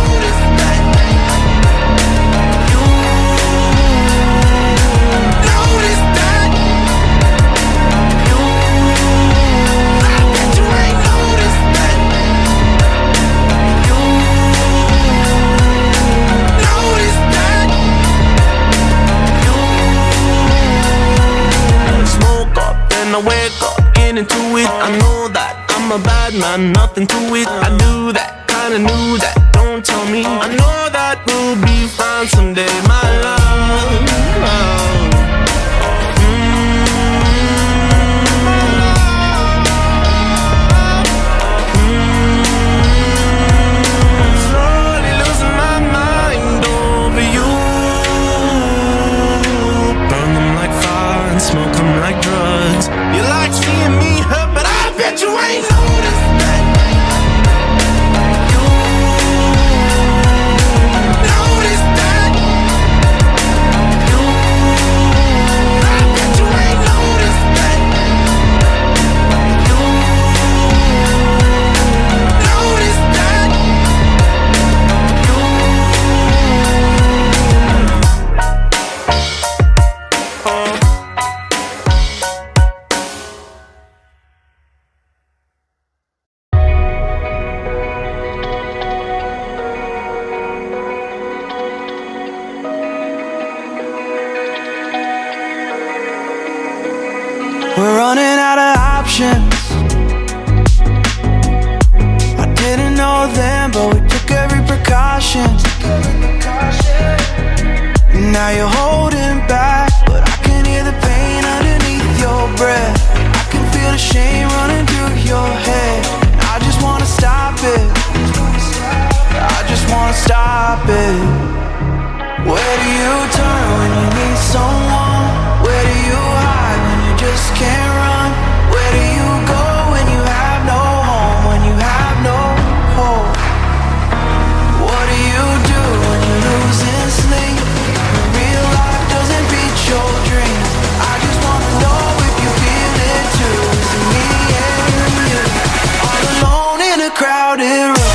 noticed that. You noticed that. You, I bet you ain't noticed that. You noticed that. You smoke up, then I wake up, get into it. I know that I'm a bad man, nothing to it. I do that, kinda knew that, don't tell me. I know that we'll be fine someday, my love. Slowly losing my mind over you. Burn them like fire and smoke them like drugs. You like seeing me hurt, but I bet you ain't noticed that. You noticed that. You, I bet you ain't noticed that. You noticed that. We're running out of options. I didn't know then, but we took every precaution. Now you're holding back, but I can hear the pain underneath your breath. I can feel the shame running through your head. I just wanna stop it. I just wanna stop it. Where do you turn when you need someone? Where do you hide when you just can't run? Where do you go when you have no home? When you have no hope? What do you do when you're losing sleep? When real life doesn't beat your dreams? I just wanna know if you feel it too. Is it me and you? All alone in a crowded room.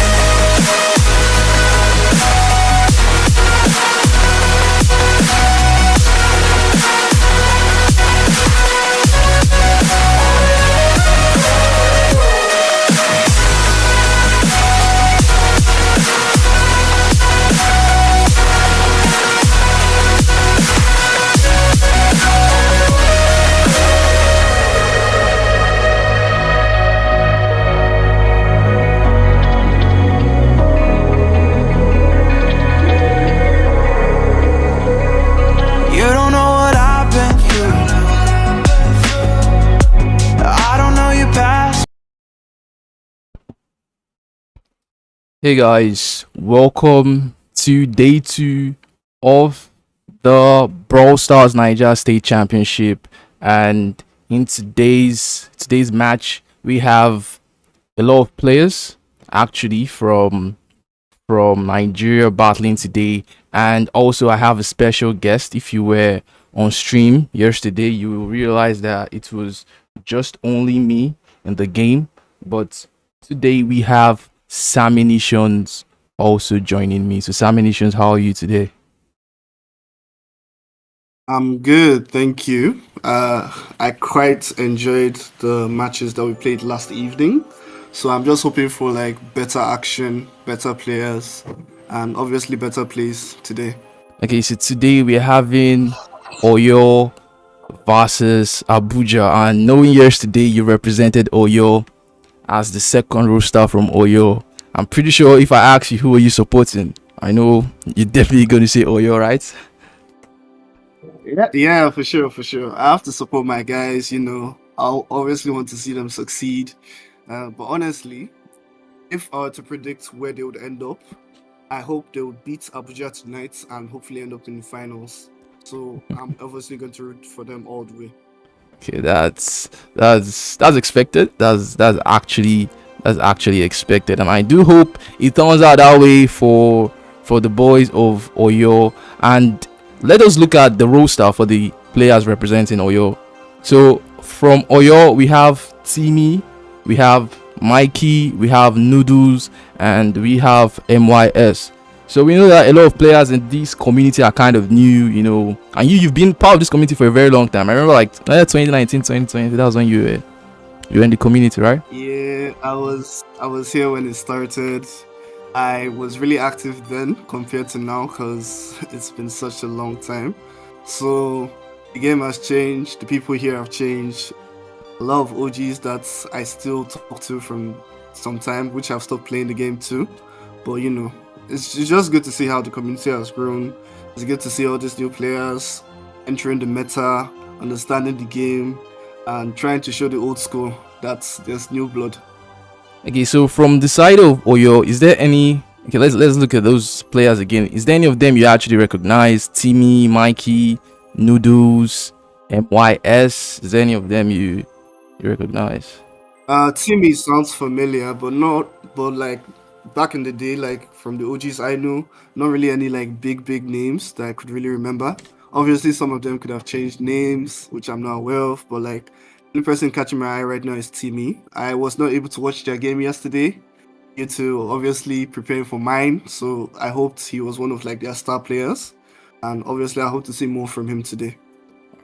You don't know what I've been through. I don't know your past. Hey guys, welcome to day 2 of the Brawl Stars Naija State Championship, and in today's match we have a lot of players actually from Nigeria battling today, and also I have a special guest. If you were on stream yesterday, you will realize that it was just only me in the game, but today we have Sammy Nations also joining me. So Sammy Nations, how are you today? I'm good, thank you. I quite enjoyed the matches that we played last evening. So I'm just hoping for like better action, better players, and obviously better plays today. Okay, so today we're having Oyo versus Abuja, and knowing yesterday you represented Oyo as the second roster from Oyo, I'm pretty sure if I ask you who are you supporting, I know you're definitely going to say Oyo, right? Yeah, for sure. I have to support my guys, you know. I'll obviously want to see them succeed. But honestly, if I were to predict where they would end up, I hope they would beat Abuja tonight and hopefully end up in the finals. So I'm obviously going to root for them all the way. Okay, that's expected. That's actually expected, and I do hope it turns out that way for the boys of Oyo. And let us look at the roster for the players representing Oyo. So from Oyo we have Timmy, we have Mikey, we have Noodles, and we have MYS. So we know that a lot of players in this community are kind of new, you know, and you've been part of this community for a very long time. I remember like 2019, 2020, that was when you were in the community, right? Yeah, I was here when it started. I was really active then compared to now because it's been such a long time. So the game has changed, the people here have changed. A lot of OGs that I still talk to from some time, which have stopped playing the game too. But you know, it's just good to see how the community has grown. It's good to see all these new players entering the meta, understanding the game, and trying to show the old school that there's new blood. Okay, so from the side of Oyo, is there any? Okay, let's look at those players again. Is there any of them you actually recognize? Timmy, Mikey, Noodles, MYS. Is there any of them you recognize? Timmy sounds familiar, but like back in the day, like from the OGs I knew, not really any like big names that I could really remember. Obviously, some of them could have changed names, which I'm not aware of, but like the only person catching my eye right now is Timmy. I was not able to watch their game yesterday due to obviously preparing for mine, so I hoped he was one of like their star players, and obviously I hope to see more from him today.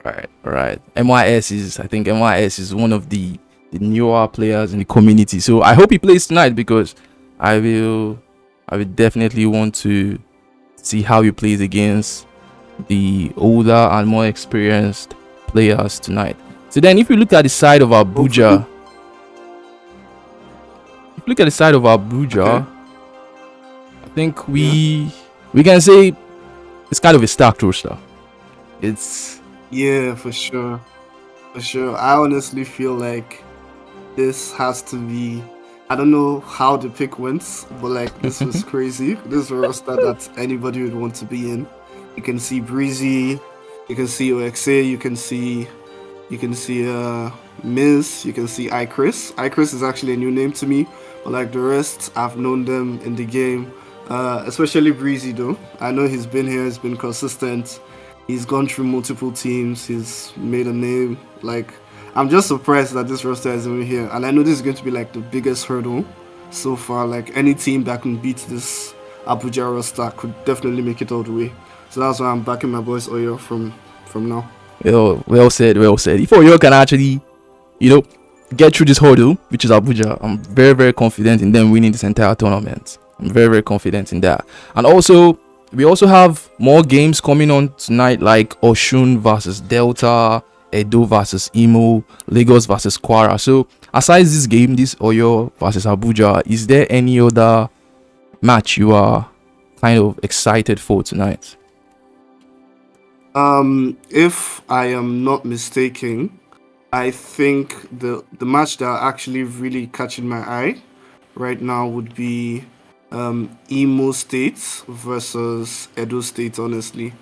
All right. I think MYS is one of the newer players in the community. So I hope he plays tonight because I will definitely want to see how he plays against the older and more experienced players tonight. So then if you look at the side of Abuja, Okay. I think we can say it's kind of a stacked roster. It's Yeah, for sure. For sure. I honestly feel like this has to be. I don't know how the pick went, but like this was crazy. This is a roster that anybody would want to be in. You can see Breezy, you can see OXA, you can see Miz, you can see iChris. iChris is actually a new name to me, but like the rest, I've known them in the game. Especially Breezy though. I know he's been here, he's been consistent. He's gone through multiple teams. He's made a name. Like, I'm just surprised that this roster is even here. And I know this is going to be like the biggest hurdle so far. Like, any team that can beat this Abuja roster could definitely make it all the way. So that's why I'm backing my boys Oyo from now. well said, well said. If Oyo can actually, you know, get through this hurdle, which is Abuja, I'm very confident in them winning this entire tournament. I'm very confident in that. And also, we also have more games coming on tonight, like Oshun versus Delta, Edo versus Imo, Lagos versus Kwara. So, aside this game, this Oyo versus Abuja, is there any other match you are kind of excited for tonight? If I am not mistaken, I think the match that are actually really catching my eye right now would be Imo State versus Edo State, honestly.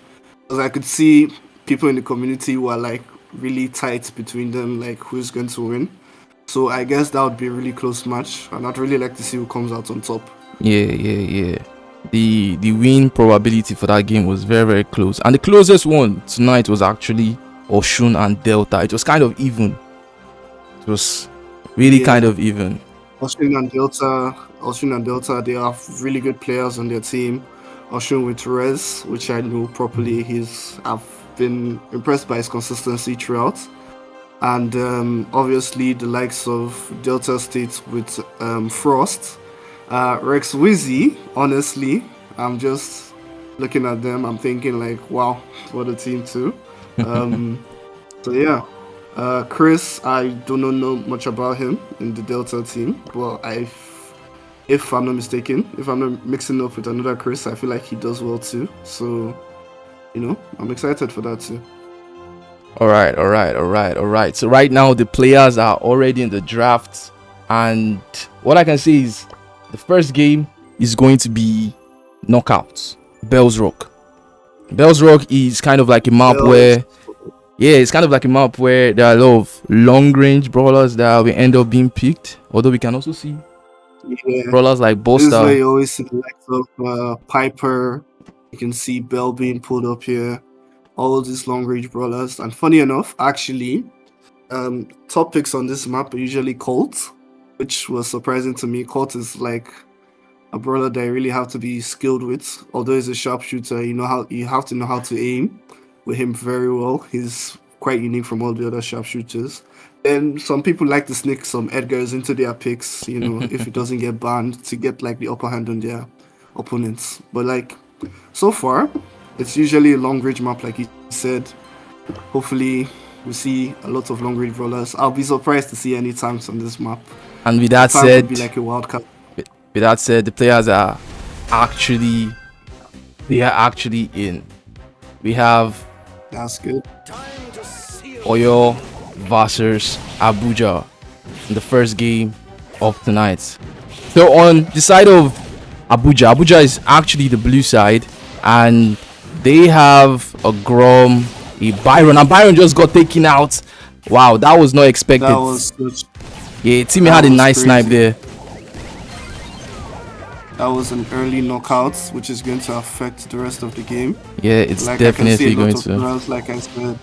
Because I could see people in the community who are like really tight between them, like who's going to win. So I guess that would be a really close match, and I'd really like to see who comes out on top. Yeah. The win probability for that game was very close, and the closest one tonight was actually Oshun and Delta. It was kind of even. It was really kind Yeah, of even. Oshun and Delta, they have really good players on their team. Oshun with Rez, which I know properly. I've been impressed by his consistency throughout. And obviously the likes of Delta State with Frost. Rex Wizzy, honestly, I'm just looking at them, I'm thinking like, wow, what a team too. Um, so yeah, Chris, I do not know much about him in the Delta team, but if I'm not mistaken, if I'm not mixing up with another Chris, I feel like he does well too. So I'm excited for that too. All right. So right now the players are already in the draft, and what I can say is the first game is going to be knockouts. Bells Rock. Bells Rock is kind of like a map Bells. where, yeah, it's kind of like a map where there are a lot of long range brawlers that will end up being picked. Although we can also see Yeah, brawlers like this is where Buster. you always see the likes of Piper. You can see Bell being pulled up here. All these long range brawlers, and funny enough, actually, top picks on this map are usually Colt, which was surprising to me. Colt is like a brawler that you really have to be skilled with. Although he's a sharpshooter, you have to know how to aim with him very well. He's quite unique from all the other sharpshooters. And some people like to sneak some Edgars into their picks, if it doesn't get banned, to get like the upper hand on their opponents. But like so far, it's usually a long range map, like you said. Hopefully we see a lot of long range brawlers. I'll be surprised to see any tanks on this map. And with that Tank said, would be like a wild card. with that said, the players are actually in. We have That's good. Oyo versus Abuja in the first game of tonight. So on the side of Abuja is actually the blue side, and they have a Grom, a Byron, and Byron just got taken out. Wow, that was not expected. That was such, Yeah, Timmy had a nice snipe there. that was an early knockout, which is going to affect the rest of the game. Yeah, it's Like I can see definitely a lot going of to. throwers, like I said,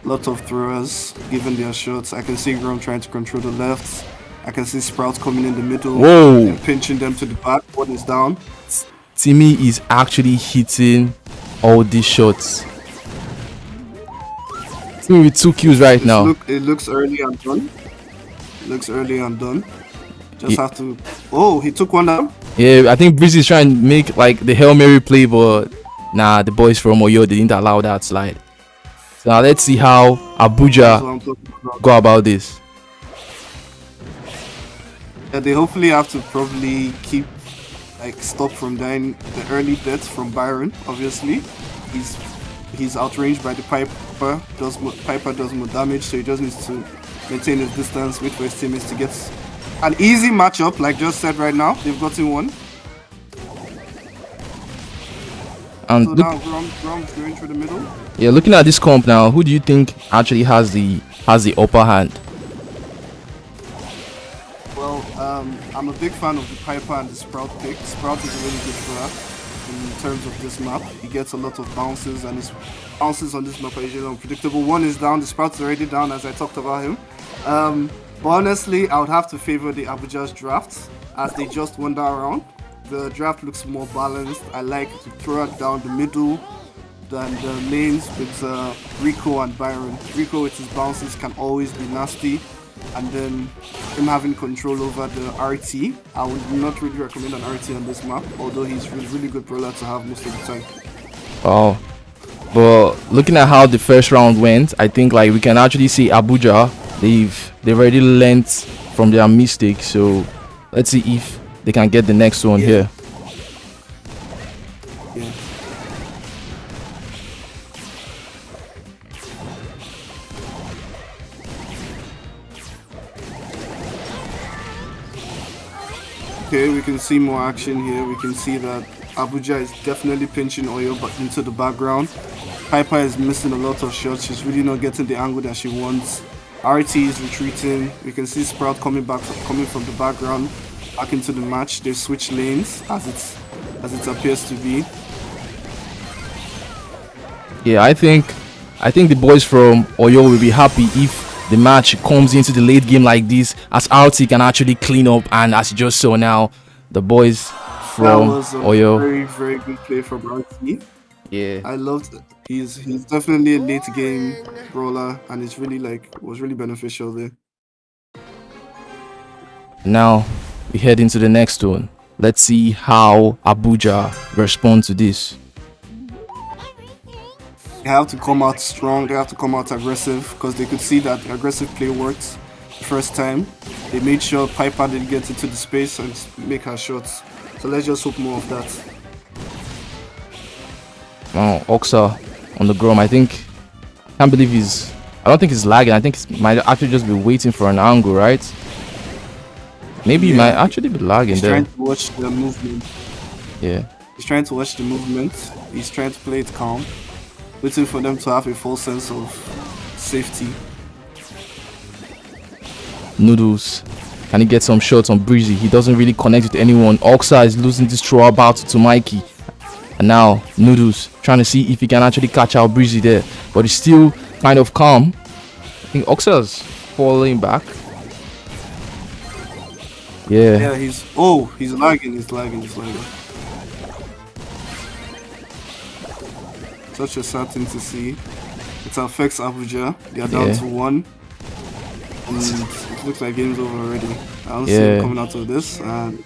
lot of throwers giving their shots. I can see Grom trying to control the left. I can see Sprout coming in the middle Whoa. and pinching them to the back. One is down. Timmy is actually hitting all these shots. Timmy with 2 kills right now. It looks early and done. Just Yeah. have to. Oh, he took one down. Yeah, I think Breezy is trying to make like the Hail Mary play, but nah, the boys from Oyo didn't allow that slide. So now let's see how That's Abuja what I'm talking about. go about this. Yeah, they hopefully have to probably stop from dying the early deaths from Byron. Obviously, he's outranged by the Piper. Piper does more damage, so he just needs to maintain his distance, wait for his teammates to get an easy matchup, like just said right now. They've gotten one. And So look, now Grom's going through the middle. yeah, looking at this comp now, who do you think actually has the upper hand? Well, I'm a big fan of the Piper and the Sprout pick. Sprout is a really good player in terms of this map. He gets a lot of bounces, and his bounces on this map are usually unpredictable. One is down, the Sprout's already down, as I talked about him. But honestly, I would have to favor the Abuja's draft, as they just won that round. The draft looks more balanced. I like to throw it down the middle than the lanes with Rico and Byron. Rico with his bounces can always be nasty, and then him having control over the RT. I would not really recommend an RT on this map, although he's a really good brawler to have most of the time. Oh, but looking at how the first round went, I think like we can actually see Abuja. They've already learnt from their mistakes. So let's see if they can get the next one here. Yeah. Okay, we can see more action here. We can see that Abuja is definitely pinching Oyo but into the background. Piper is missing a lot of shots. She's really not getting the angle that she wants. RT is retreating. We can see Sprout coming from the background back into the match. They switch lanes as it appears to be. Yeah, I think the boys from Oyo will be happy if the match comes into the late game like this, as RT can actually clean up, and as you just saw now, the boys That from was a Oyo. very, very good play from RT. Yeah. I loved it. He's definitely a late game brawler, and it's really was really beneficial there. Now we head into the next one. Let's see how Abuja respond to this. They have to come out strong, they have to come out aggressive, because they could see that the aggressive play worked the first time. They made sure Piper didn't get into the space and make her shots. So let's just hope more of that. Oh, Oxa on the Grom. I don't think he's lagging. I think he might actually just be waiting for an angle, right? Maybe he might actually be lagging He's there. trying to watch the movement. Yeah. He's trying to watch the movement. He's trying to play it calm, waiting for them to have a full sense of safety. Noodles. Can he get some shots on Breezy? He doesn't really connect with anyone. Oxa is losing this throw battle to Mikey. And now Noodles trying to see if he can actually catch out Breezy there. But he's still kind of calm. I think Oxa's falling back. Yeah. He's lagging. He's lagging. Such a sad thing to see. It affects Abuja. They are down to 1. And it looks like game's over already. I don't see him coming out of this. And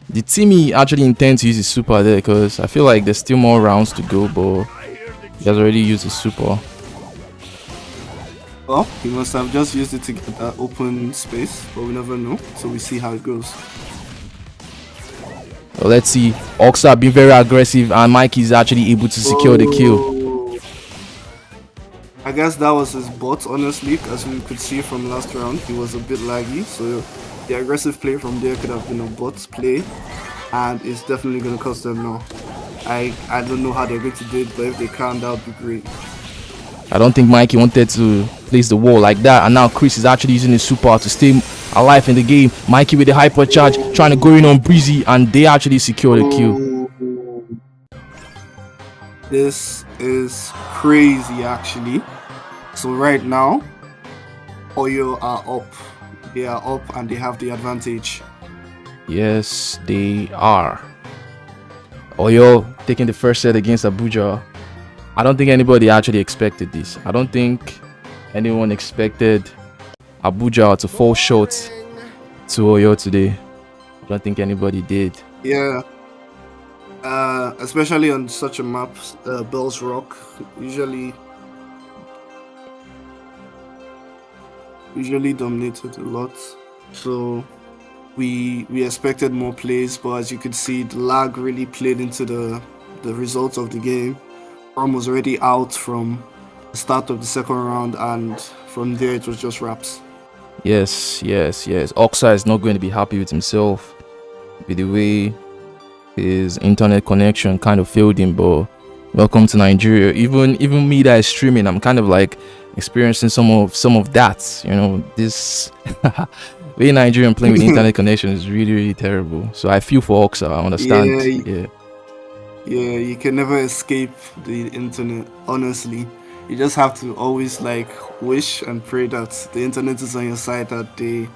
the team actually intends to use his super there because I feel like there's still more rounds to go, but he has already used his super. well, he must have just used it to get that open space, but we never know. So we see how it goes. Well, let's see. Oxa being very aggressive, and Mikey is actually able to secure the kill. I guess that was his bot, honestly, as we could see from last round. He was a bit laggy, so the aggressive play from there could have been a bot play, and it's definitely going to cost them now. I don't know how they're going to do it, but if they can, that would be great. I don't think Mikey wanted to place the wall like that, and now Chris is actually using his super to stay alive in the game. Mikey with the hyper charge trying to go in on Breezy, and they actually secure the kill. This is crazy, actually. So right now, Oyo are up. They are up and they have the advantage. Yes, they are. Oyo taking the first set against Abuja. I don't think anybody actually expected this. I don't think anyone expected Abuja to fall short to Oyo today. I don't think anybody did. Yeah. Especially on such a map, Bells Rock, usually dominated a lot. So we expected more plays, but as you could see, the lag really played into the results of the game. Rom was already out from the start of the second round, and from there it was just wraps. Yes. Oxa is not going to be happy with himself with the way his internet connection kind of failed him. But welcome to Nigeria. Even me that is streaming, I'm kind of like experiencing some of that. You know, this way Nigerian playing with internet connection is really terrible. So I feel for Oxa. I understand. Yeah, you can never escape the internet, honestly. You just have to always like wish and pray that the internet is on your side that day,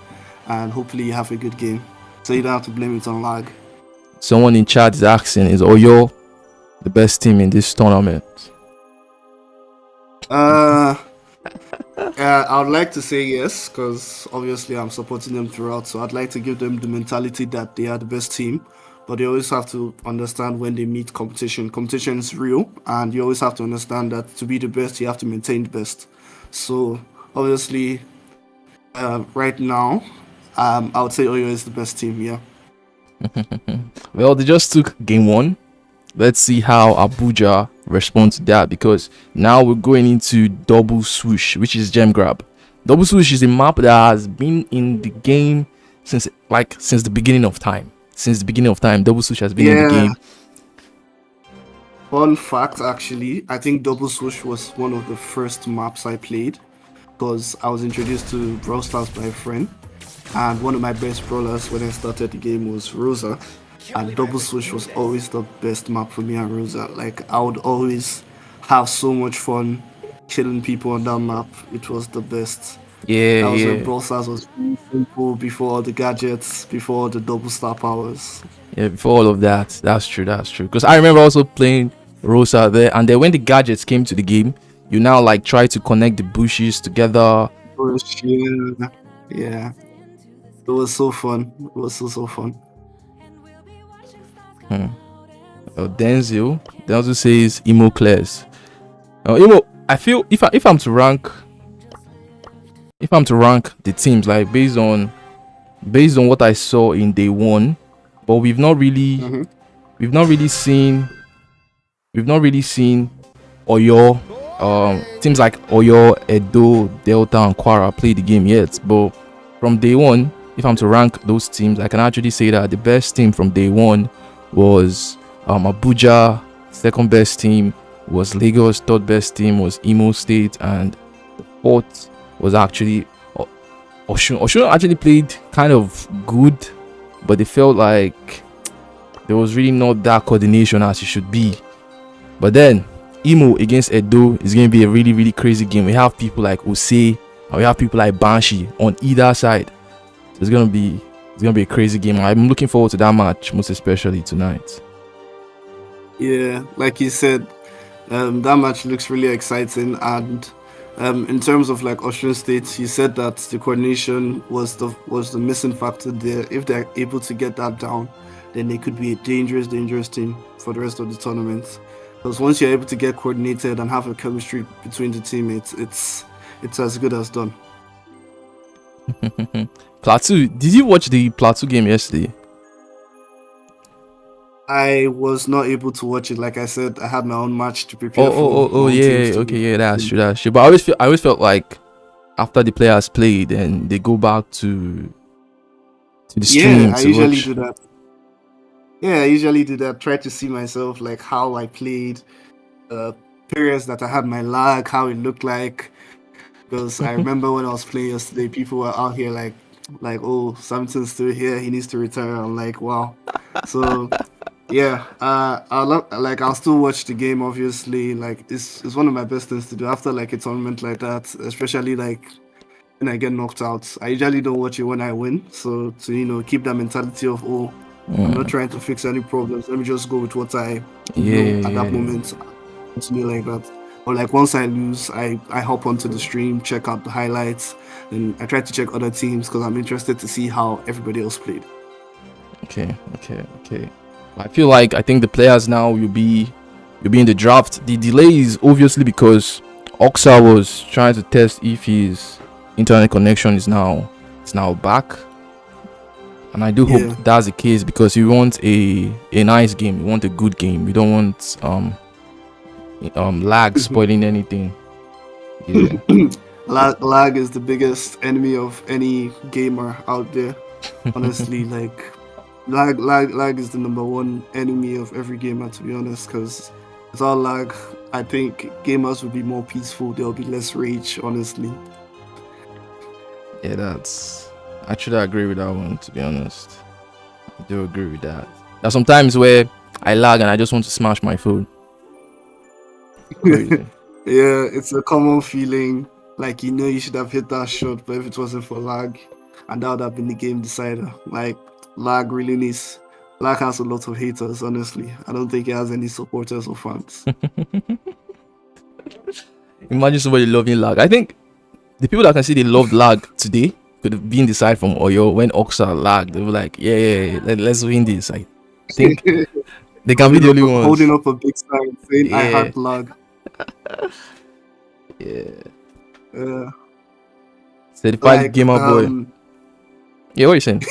and hopefully you have a good game, so you don't have to blame it on lag. Someone in chat is asking, is Oyo the best team in this tournament? I would like to say yes, because obviously I'm supporting them throughout, so I'd like to give them the mentality that they are the best team. But they always have to understand when they meet competition. Competition is real, and you always have to understand that to be the best, you have to maintain the best. So obviously, right now, I would say Oyo is the best team. Yeah. Well, they just took game 1. Let's see how Abuja responds to that, because now we're going into Double Swoosh, which is gem grab. Double Swoosh is a map that has been in the game since the beginning of time. Since the beginning of time, Double Swoosh has been in the game. Fun fact, actually, I think Double Swoosh was one of the first maps I played, because I was introduced to Brawl Stars by a friend, and one of my best brawlers when I started the game was Rosa, and Double Swoosh was always the best map for me and Rosa. Like, I would always have so much fun killing people on that map. It was the best. That was when Brawl Stars was simple, before all the gadgets, before all the double star powers. Yeah, before all of that. That's true. Because I remember also playing Rosa there, and then when the gadgets came to the game, you now like try to connect the bushes together. Yeah. It was so fun. It was so fun. Denzel says Emo Claire's. Emo, I feel if I'm to rank the teams, like based on what I saw in day 1, but we've not really seen Oyo, teams like Oyo, Edo, Delta, and Kwara play the game yet. But from day 1, if I'm to rank those teams, I can actually say that the best team from day 1 was Abuja. Second best team was Lagos. Third best team was Imo State, and the fourth was actually Oshun. Oshun actually played kind of good, but they felt like there was really not that coordination as it should be. But then Imo against Edo is going to be a really, really crazy game. We have people like Ose, and we have people like Banshee on either side. So it's going to be gonna be a crazy game. I'm looking forward to that match, most especially tonight. Yeah, like you said, that match looks really exciting. And in terms of like Austrian State, you said that the coordination was the missing factor there. If they're able to get that down, then they could be a dangerous team for the rest of the tournament. Because once you're able to get coordinated and have a chemistry between the teammates, it's as good as done. Plateau, did you watch the Plateau game yesterday? I was not able to watch it. Like I said, I had my own match to prepare for. Oh, yeah, okay, yeah, that's true. But I always felt like after the players played and they go back to the stream. Yeah, I usually do that. Yeah, I usually do that. Try to see myself, like how I played, periods that I had my lag, how it looked like. Because I remember when I was playing yesterday, people were out here like, oh, Samson's still here. He needs to return. I'm like, wow. So yeah, I'll still watch the game. Obviously, like it's one of my best things to do after like a tournament like that, especially like when I get knocked out. I usually don't watch it when I win. So to keep that mentality of I'm not trying to fix any problems. Let me just go with what I know at that moment. Continue like that. Or like once I lose, I hop onto the stream, check out the highlights, and I try to check other teams because I'm interested to see how everybody else played. Okay. I think the players now will be in the draft. The delay is obviously because Oxa was trying to test if his internet connection is now back. And I do hope that's the case because we want a nice game. We want a good game. We don't want lag spoiling anything. Yeah. lag is the biggest enemy of any gamer out there. Honestly, like lag is the number one enemy of every gamer, to be honest, because without lag, I think gamers will be more peaceful. There'll be less rage, honestly. Yeah, I should agree with that one, to be honest. I do agree with that. There's sometimes where I lag and I just want to smash my phone. Crazy. Yeah, it's a common feeling. Like you should have hit that shot, but if it wasn't for lag, and that would have been the game decider. Like lag has a lot of haters, honestly. I don't think it has any supporters or fans. Imagine somebody loving lag. I think the people that can see they loved lag today could have been the side from Oyo when Oxa lagged. They were like, yeah, let's win this. I think they can be the only ones holding up a big sign saying I had lag. Yeah. Certified gamer boy. Yeah, what are you saying?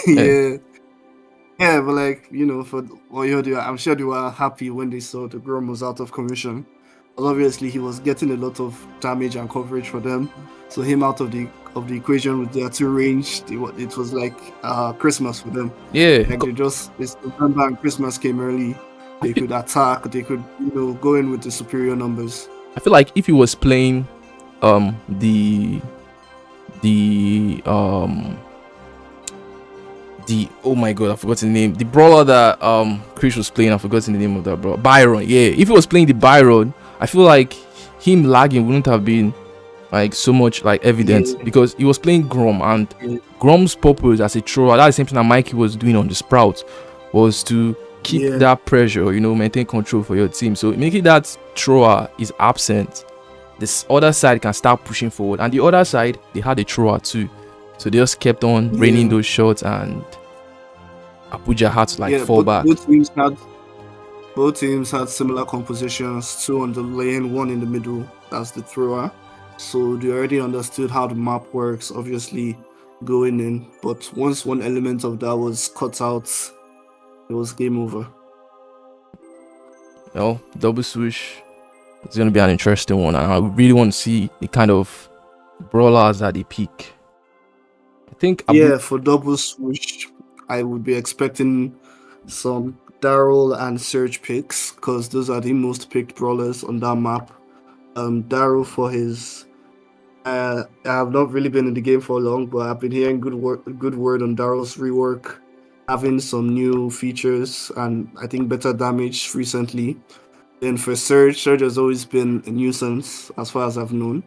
Yeah, but like for Oyo, I'm sure they were happy when they saw the Grom was out of commission. But obviously, he was getting a lot of damage and coverage for them. So him out of the equation with their two range, it was like Christmas for them. Yeah, like it's November and Christmas came early. They could attack. They could go in with the superior numbers. I feel like if he was playing the oh my god, I forgot the name. The brawler that Chris was playing, I forgot the name of that brawler. Byron. Yeah, if he was playing the Byron, I feel like him lagging wouldn't have been like so much like evident because he was playing Grom, and Grom's purpose as a thrower, that's the same thing that Mikey was doing on the Sprout, was to keep that pressure, maintain control for your team. So making that thrower is absent, this other side can start pushing forward, and the other side they had a thrower too, so they just kept on raining those shots, and Abuja had to fall back. Both teams had similar compositions, 2 on the lane, 1 in the middle. That's the thrower. So they already understood how the map works, obviously going in. But once one element of that was cut out, it was game over. Double switch. It's going to be an interesting one. And I really want to see the kind of brawlers at the peak. I think... for double switch, I would be expecting some Daryl and Surge picks, because those are the most picked brawlers on that map. Daryl for his... I have not really been in the game for long, but I've been hearing good word on Daryl's rework, having some new features and I think better damage recently. Then for Surge has always been a nuisance as far as I've known.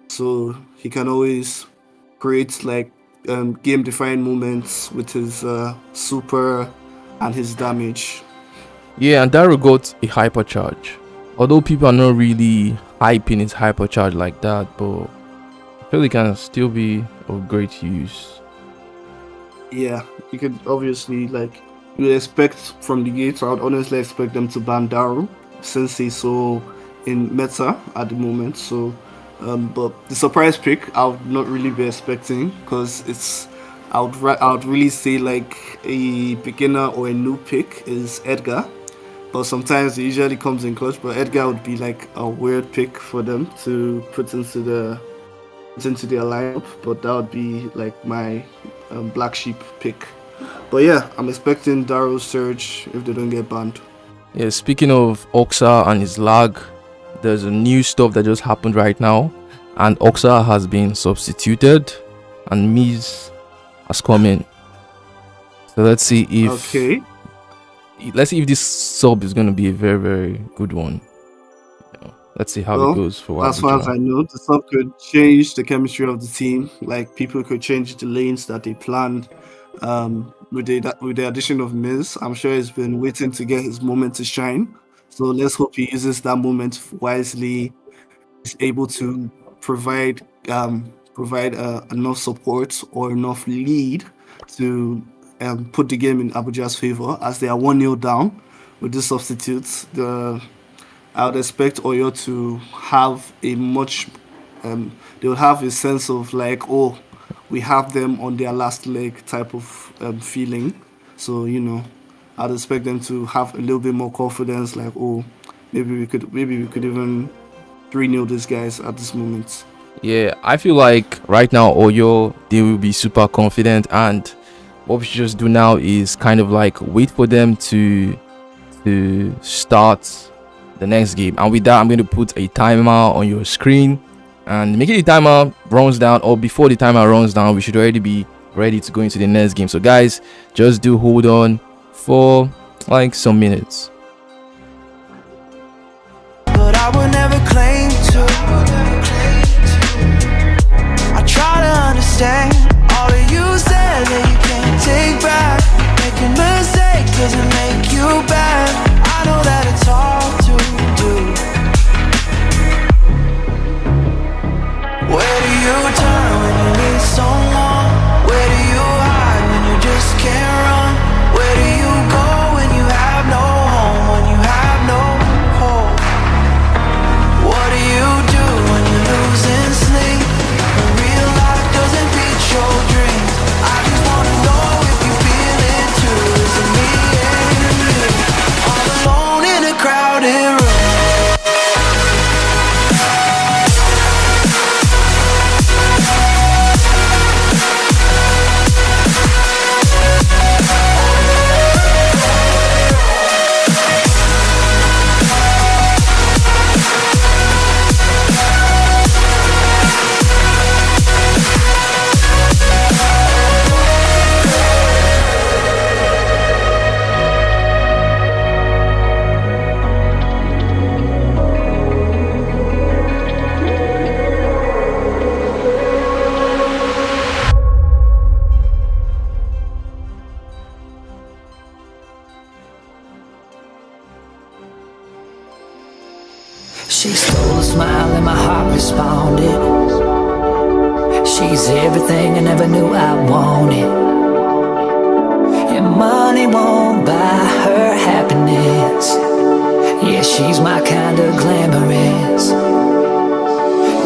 So he can always create like game-defining moments with his super and his damage. Yeah, and Daryl got a hypercharge. Although people are not really hyping his hypercharge like that, but I feel it can still be of great use. Yeah, you could obviously you would expect from the gate. I would honestly expect them to ban Daryl since he's so in meta at the moment. So, but the surprise pick I would not really be expecting because I would really say like a beginner or a new pick is Edgar. But sometimes it usually comes in clutch. But Edgar would be like a weird pick for them to put into their lineup. But that would be like my black sheep pick. But yeah, I'm expecting Darrow's surge if they don't get banned. Yeah, speaking of Oxa and his lag, there's a new stuff that just happened right now, and Oxa has been substituted, and Miz has come in. So let's see if this sub is going to be a very, very good one. Let's see how it goes for as far as I know, the sub could change the chemistry of the team. Like people could change the lanes that they planned. With the addition of Miz, I'm sure he's been waiting to get his moment to shine. So let's hope he uses that moment wisely. Is able to provide enough support or enough lead to put the game in Abuja's favor, as they are 1-0 down with the substitutes. I would expect Oyo to have a much they will have a sense of like, oh, we have them on their last leg type of feeling. So I'd expect them to have a little bit more confidence, like, oh, maybe we could even 3-0 these guys at this moment. Yeah, I feel like right now Oyo, they will be super confident, and what we should just do now is kind of like wait for them to start the next game. And with that, I'm going to put a timer on your screen, and making the timer runs down, or before the timer runs down, we should already be ready to go into the next game. So guys, just do hold on for like some minutes. But I would never claim to. I try to understand all of you said that you can't take back. Making mistakes doesn't make you bad. I know that it's hard to do. Where do you turn when you need someone? Where do you hide when you just can't run? Where do you go when you have no home? When you have no hope? What do you do when you're losing sleep? When real life doesn't beat your dreams? I just wanna know if you feel it too. Is it me and you? All alone in a crowded room. She stole a smile and my heart responded. She's everything I never knew I wanted. And money won't buy her happiness. Yeah, she's my kind of glamorous.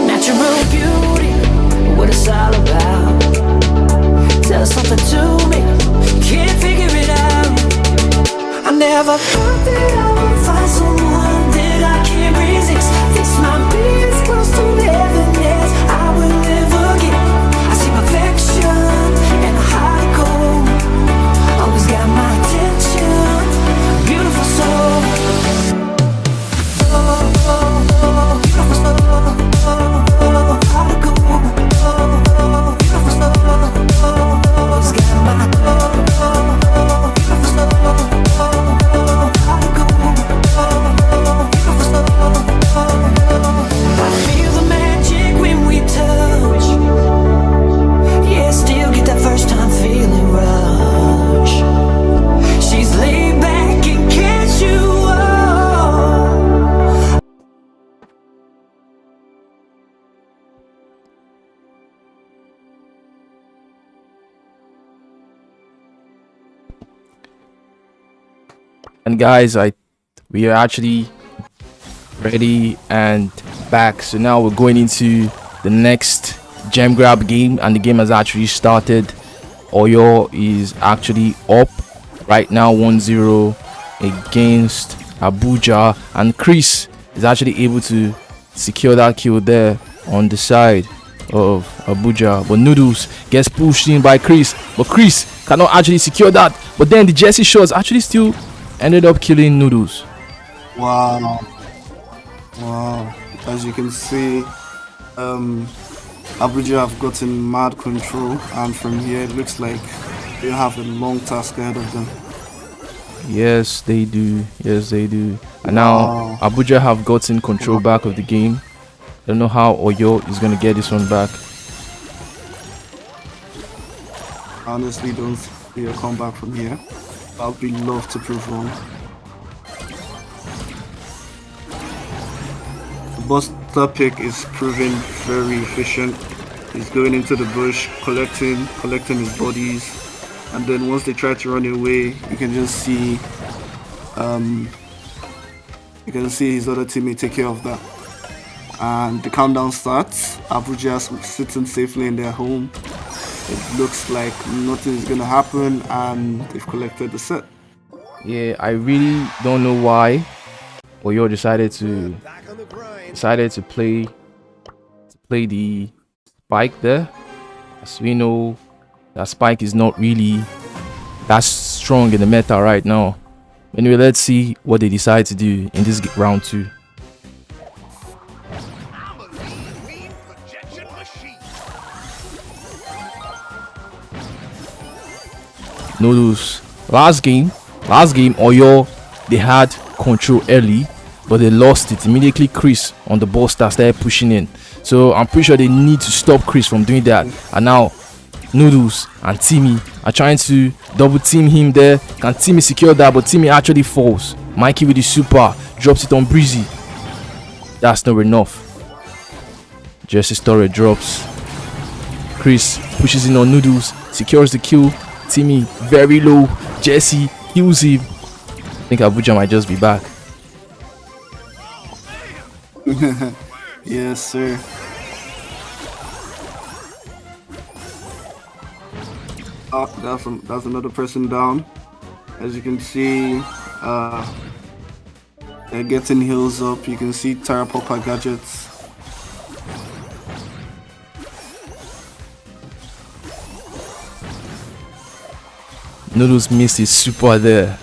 Natural beauty, what it's all about. Tell something to me, can't figure it out. I never thought that I would find someone that I can't resist. This might be as close to heaven as I will ever get. I see perfection and a high goal, always got my attention. Beautiful soul. And guys, we are actually ready and back. So now we're going into the next gem grab game, and the game has actually started. Oyo is actually up right now 1-0 against Abuja, and Chris is actually able to secure that kill there on the side of Abuja, but Noodles gets pushed in by Chris, but Chris cannot actually secure that. But then the Jesse shots actually still ended up killing Noodles. Wow. As you can see, Abuja have gotten mad control, and from here it looks like they have a long task ahead of them. Yes, they do. And now Abuja have gotten control back of the game. I don't know how Oyo is going to get this one back. I honestly don't see a comeback from here. I'd be love to prove wrong. The Buster pick is proving very efficient. He's going into the bush, collecting his bodies, and then once they try to run away, you can just see his other teammate take care of that. And the countdown starts. Abuja sitting safely in their home. It looks like nothing is gonna happen, and they've collected the set. Yeah, I really don't know why Oyo decided to play the Spike there. As we know, that Spike is not really that strong in the meta right now. Anyway, let's see what they decide to do in this round 2. Noodles. Last game, Oyo, they had control early, but they lost it immediately. Chris on the ball started pushing in, so I'm pretty sure they need to stop Chris from doing that. And now Noodles and Timmy are trying to double team him there. Can Timmy secure that? But Timmy actually falls. Mikey with the super drops it on Breezy. That's not enough. Jesse Story drops. Chris pushes in on Noodles, secures the kill. Timmy very low. Jesse kills him. I think Abuja might just be back. Yes, sir. That's another person down. As you can see, they're getting heals up. You can see Tara Popper gadgets. Noodles missed his super there,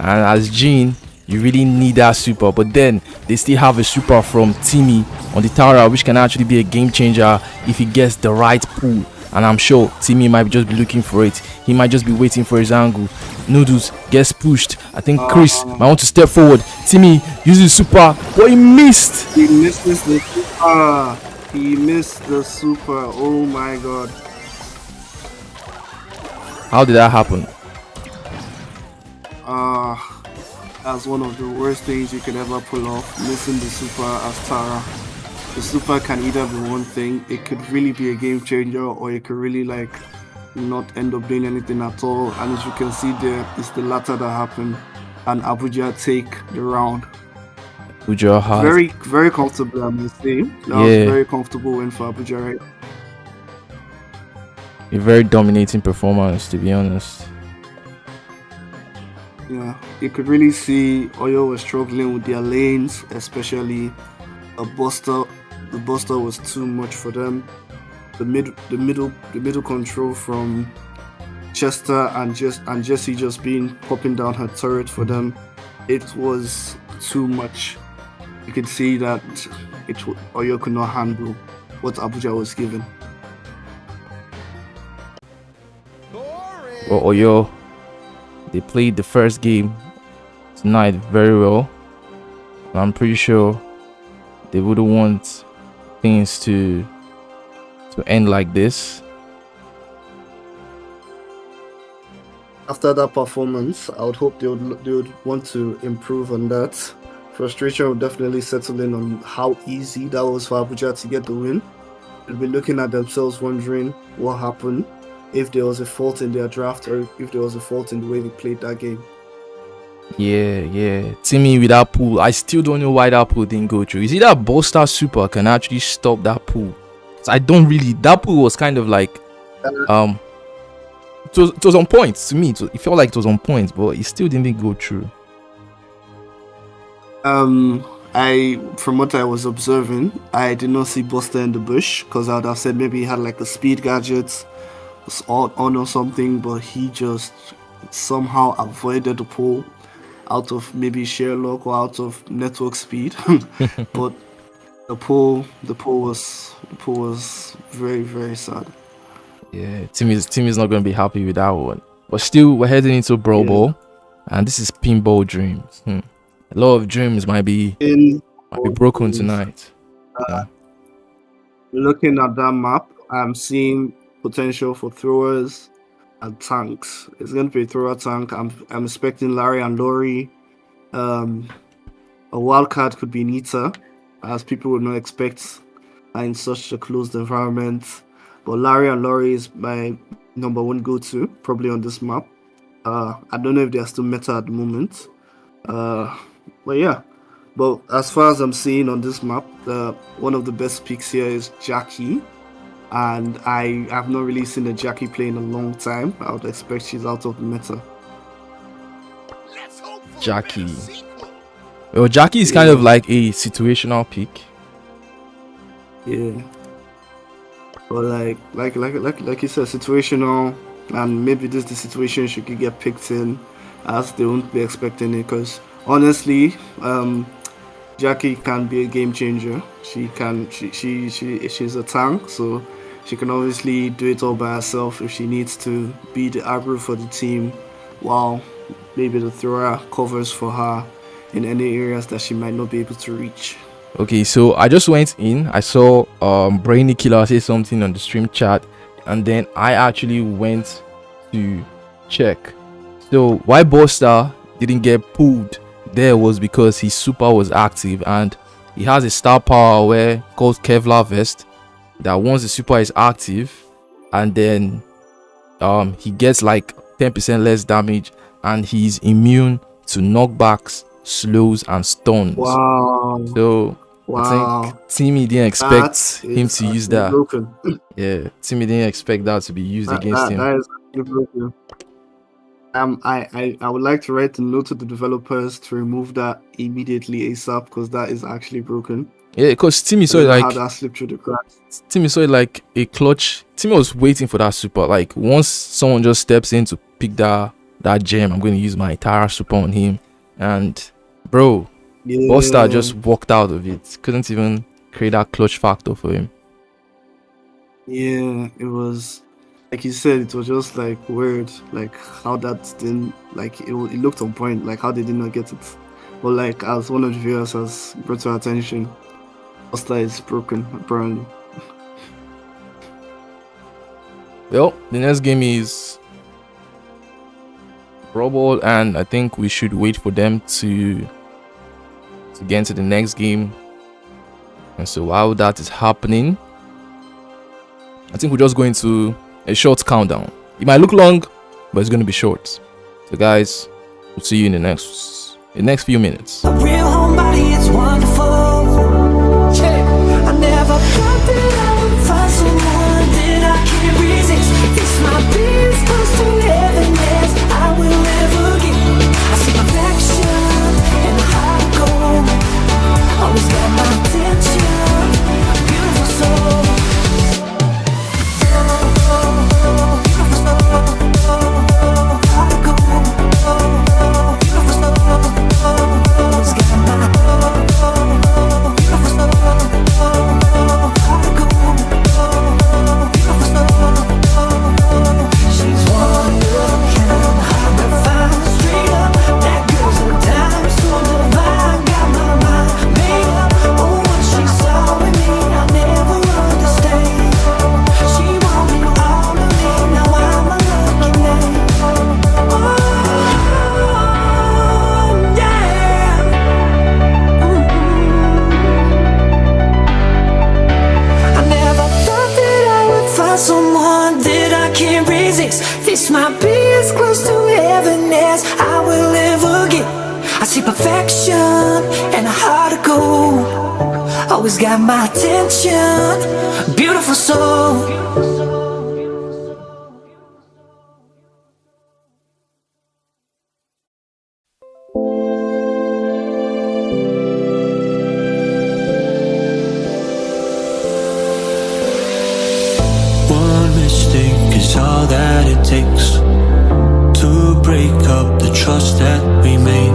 and as Jean, you really need that super. But then they still have a super from Timmy on the tower, which can actually be a game changer if he gets the right pull. And I'm sure Timmy might just be looking for it. He might just be waiting for his angle. Noodles gets pushed. I think Chris might want to step forward. Timmy uses super, but he missed. He misses the super. He missed the super. Oh my god. How did that happen? That's one of the worst things you can ever pull off, missing the super as Tara. The super can either be one thing, it could really be a game changer, or it could really like not end up doing anything at all. And as you can see there, it's the latter that happened, and Abuja take the round. Abuja has very comfortable, I must say. That was a very comfortable win for Abuja, right? A very dominating performance, to be honest. Yeah, you could really see Oyo was struggling with their lanes, especially a Buster. The Buster was too much for them. The middle control from Chester and Jessie just popping down her turret for them. It was too much. You could see that Oyo could not handle what Abuja was given. Well, Oyo, they played the first game tonight very well. I'm pretty sure they wouldn't want things to end like this. After that performance, I would hope they would want to improve on that. Frustration would definitely settle in on how easy that was for Abuja to get the win. They'll be looking at themselves wondering what happened, if there was a fault in their draft or if there was a fault in the way they played that game. Yeah. Timmy with that pool. I still don't know why that pool didn't go through. Is it that Brawl Stars Super can actually stop that pool? I don't really. That pool was kind of like it was on point to me. It felt like it was on point, but it still didn't go through. From what I was observing, I did not see Buster in the bush because I would have said maybe he had like a speed gadget on or something, but he just somehow avoided the pool out of maybe sheer luck or out of network speed. But the pool was very, very sad. Yeah, Timmy's not gonna be happy with that one. But still, we're heading into Brawl Ball, and this is Pinball Dreams. A lot of dreams might be broken tonight. Looking at that map, I'm seeing potential for throwers and tanks. It's going to be a thrower tank. I'm expecting Larry and Lori. A wild card could be Nita, as people would not expect in such a closed environment. But Larry and Lori is my number one go-to, probably on this map. I don't know if they're still meta at the moment. But yeah. But as far as I'm seeing on this map, one of the best picks here is Jackie. And I have not really seen a Jackie play in a long time. I would expect she's out of the meta. Jackie. Well, Jackie is kind of like a situational pick. Yeah. But like you said, situational, and maybe this is the situation she could get picked in, as they won't be expecting it. Because honestly, Jackie can be a game changer. She's a tank, so she can obviously do it all by herself if she needs to be the aggro for the team, while maybe the thrower covers for her in any areas that she might not be able to reach. Okay, so I just went in. I saw Brainy Killer say something on the stream chat, and then I actually went to check. So why Buster didn't get pulled there was because his super was active, and he has a star power where called Kevlar Vest, that once the super is active, and then he gets like 10% less damage, and he's immune to knockbacks, slows, and stuns. Wow. So I think Timmy didn't expect him to use that. Broken. Yeah, Timmy didn't expect that to be used against him. That is broken. I would like to write a note to the developers to remove that immediately ASAP, because that is actually broken. Yeah, because Timmy saw it like how that slipped through the cracks. Timmy saw it like a clutch. Timmy was waiting for that super. Like once someone just steps in to pick that gem, I'm going to use my entire super on him. And bro, Yeah. Buster just walked out of it. Couldn't even create that clutch factor for him. Yeah, it was like you said. It was just like weird, like how that didn't like it looked on point. Like how they did not get it. But like as one of the viewers has brought to our attention, Buster is broken apparently. Well, the next game is Brawl, and I think we should wait for them to get into the next game. And so while that is happening, I think we're just going to a short countdown. It might look long, but it's going to be short. So guys, we'll see you in the next few minutes. A real homebody, it's wonderful. I never thought that I would find someone that I can't resist. This might be as close to heaven as I will ever get. I see perfection and a heart of gold. Always got my attention. Beautiful soul. Someone that I can't resist. This might be as close to heaven as I will ever get. connection and a heart of gold. Always got my attention, beautiful soul. One mistake is all that it takes to break up the trust that we made.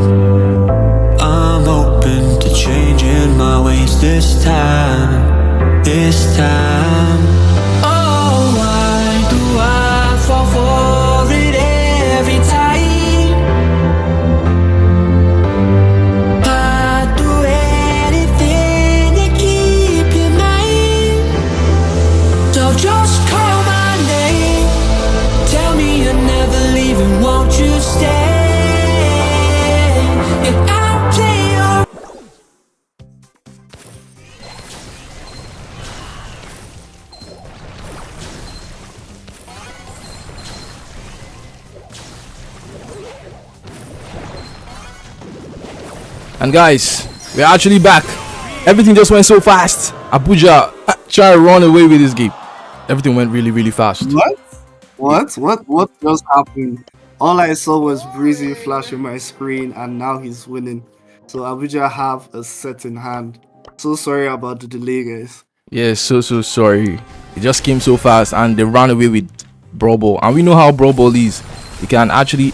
I'm open to changing my ways this time, this time. Oh, why do I fall for it every time? I'd do anything to keep you mine. So just call my name, tell me you're never leaving, won't you stay? And I'll play your And guys, we're actually back. Everything just went so fast. Abuja try to run away with this game. Everything went really fast. What just happened? All I saw was Breezy flashing my screen, and now he's winning. So Abuja have a set in hand. So sorry about the delay, guys. Yeah, so sorry. It just came so fast and they ran away with Brawl. And we know how Brawl is. You can actually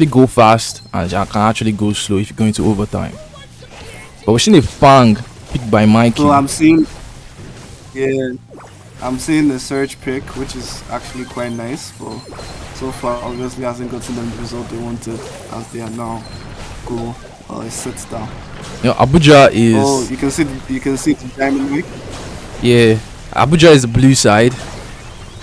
go fast and you can actually go slow if you're going to overtime. But we're seeing a Fang picked by Mikey. So I'm seeing the Surge pick, which is actually quite nice, but so far obviously hasn't gotten them the result they wanted, as they are now go it sits down. You know, Abuja is. Oh, you can see the diamond mic. Yeah, Abuja is the blue side.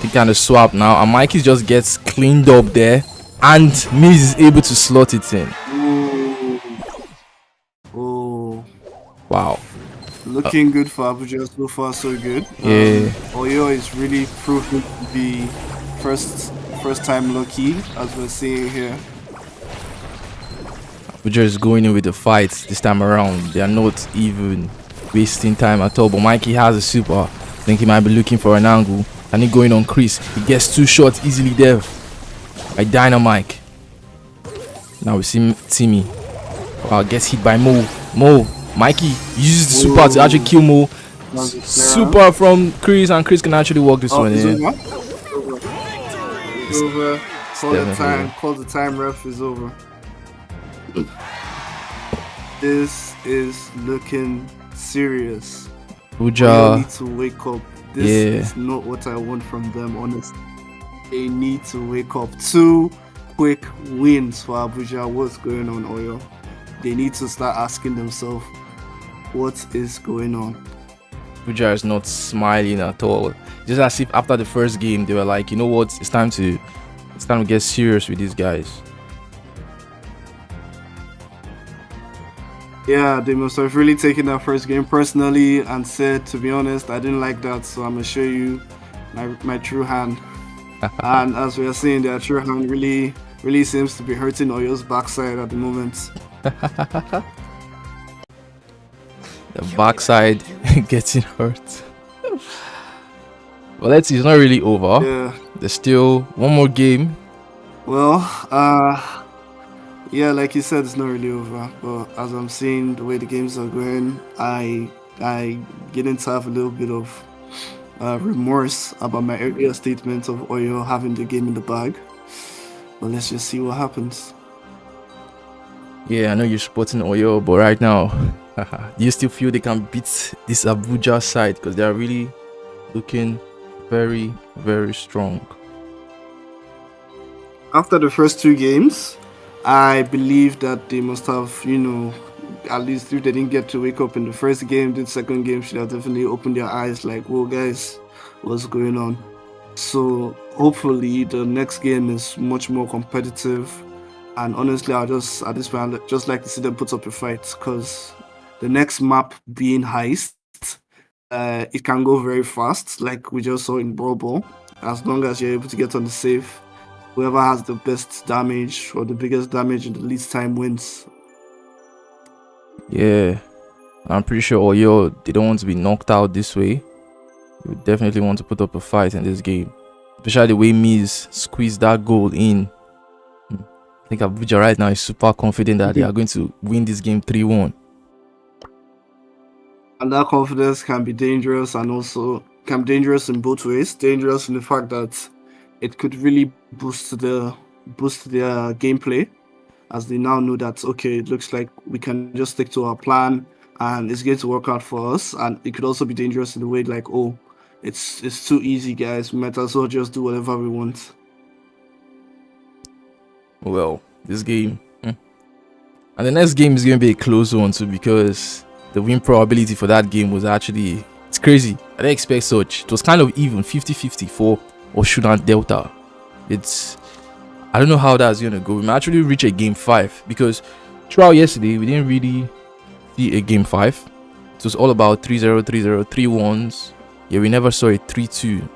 They kind of swap now, and Mikey just gets cleaned up there, and Miz is able to slot it in. Oh, Wow. looking good for Abuja so far, so good. Yeah. Oyo is really proving to be first time lucky, as we're seeing here. Abuja is going in with the fights this time around. They are not even wasting time at all. But Mikey has a super. I think he might be looking for an angle. And he going on Chris. He gets 2 shots easily there by Dynamite. Now we see Timmy. Wow, gets hit by Mo. Mikey uses the super to actually kill Mo. Super from Chris, and Chris can actually walk this one. It's Yeah. over. It's over. Call the time, ref is over. This is looking serious. They Abuja. need to wake up. This is not what I want from them, honestly. They need to wake up. 2 quick wins for Abuja. What's going on, Oyo? They need to start asking themselves, what is going on? Abuja is not smiling at all. Just as if after the first game they were like, you know what, it's time to get serious with these guys. Yeah, they must have really taken that first game personally and said, to be honest, I didn't like that, so I'm gonna show you my true hand. And as we are seeing, their true hand really seems to be hurting Oyo's backside at the moment. The backside getting hurt. Well, let's see, it's not really over. Yeah. There's still one more game. Well, yeah, like you said, it's not really over. But as I'm seeing the way the games are going, I getting to have a little bit of remorse about my earlier statement of Oyo having the game in the bag. But let's just see what happens. Yeah, I know you're supporting Oyo, but right now, do you still feel they can beat this Abuja side? Because they are really looking very, very strong. After the first 2 games, I believe that they must have, at least if they didn't get to wake up in the first game, the second game should have definitely opened their eyes like, whoa guys, what's going on? So hopefully the next game is much more competitive, and honestly at this point I'd just like to see them put up a fight, because the next map being Heist, it can go very fast like we just saw in Brawl. As long as you're able to get on the safe, whoever has the best damage or the biggest damage in the least time wins. Yeah, I'm pretty sure Oyo, they don't want to be knocked out this way. They would definitely want to put up a fight in this game. Especially the way Miz squeezed that goal in. I think Abuja right now is super confident that they are going to win this game 3-1. And that confidence can be dangerous, and also can be dangerous in both ways. Dangerous in the fact that it could really boost their gameplay, as they now know that, okay, it looks like we can just stick to our plan and it's going to work out for us. And it could also be dangerous in the way like, oh, it's too easy, guys, we might as well just do whatever we want. Well, this game, and the next game is going to be a close one too, because the win probability for that game was actually, it's crazy. I didn't expect such. It was kind of even 50-50 for Oshun and Delta. I don't know how that's going to go. We might actually reach a game 5, because throughout yesterday we didn't really see a game 5. It was all about 3-0, 3-0, 3-1s. Yeah, we never saw a 3-2.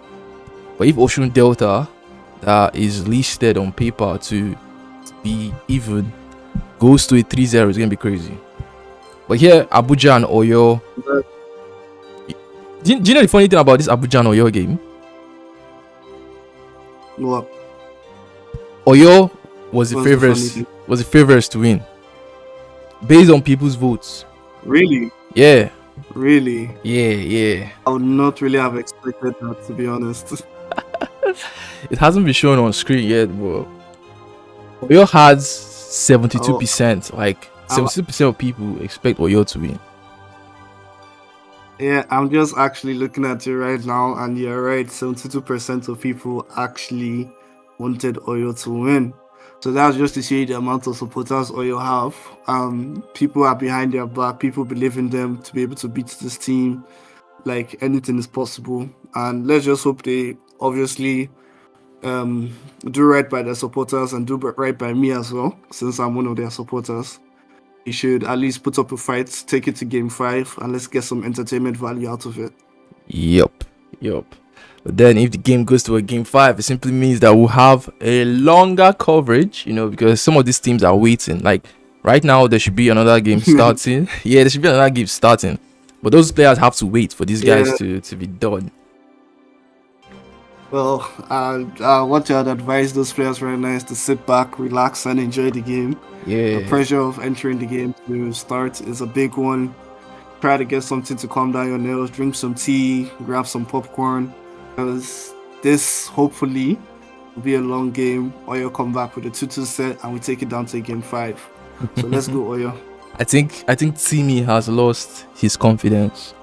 But if Oshun Delta, that is listed on paper to be even, goes to a 3-0, it's going to be crazy. But here, Abuja and Oyo. Do you know the funny thing about this Abuja and Oyo game? What? Oyo was the favorites to win, based on people's votes. Really? Yeah. Really? Yeah. I would not really have expected that, to be honest. It hasn't been shown on screen yet, but Oyo has 72%. Like 72% of people expect Oyo to win. Yeah, I'm just actually looking at it right now, and you're right. 72% of people actually wanted Oyo to win. So that's just to show you the amount of supporters Oyo have. People are behind their back. People believe in them to be able to beat this team. Like, anything is possible. And let's just hope they obviously do right by their supporters and do right by me as well, since I'm one of their supporters. You should at least put up a fight, take it to game 5, and let's get some entertainment value out of it. Yup. But then if the game goes to a game 5, it simply means that we'll have a longer coverage, because some of these teams are waiting. Like right now, there should be another game starting. Yeah, there should be another game starting. But those players have to wait for these guys to be done. Well, what I'd advise those players right now is to sit back, relax, and enjoy the game. Yeah. The pressure of entering the game to start is a big one. Try to get something to calm down your nerves, drink some tea, grab some popcorn, because this hopefully will be a long game. Oyo come back with a 2-2 set and we take it down to game 5. So let's go, Oyo. I think Timmy has lost his confidence.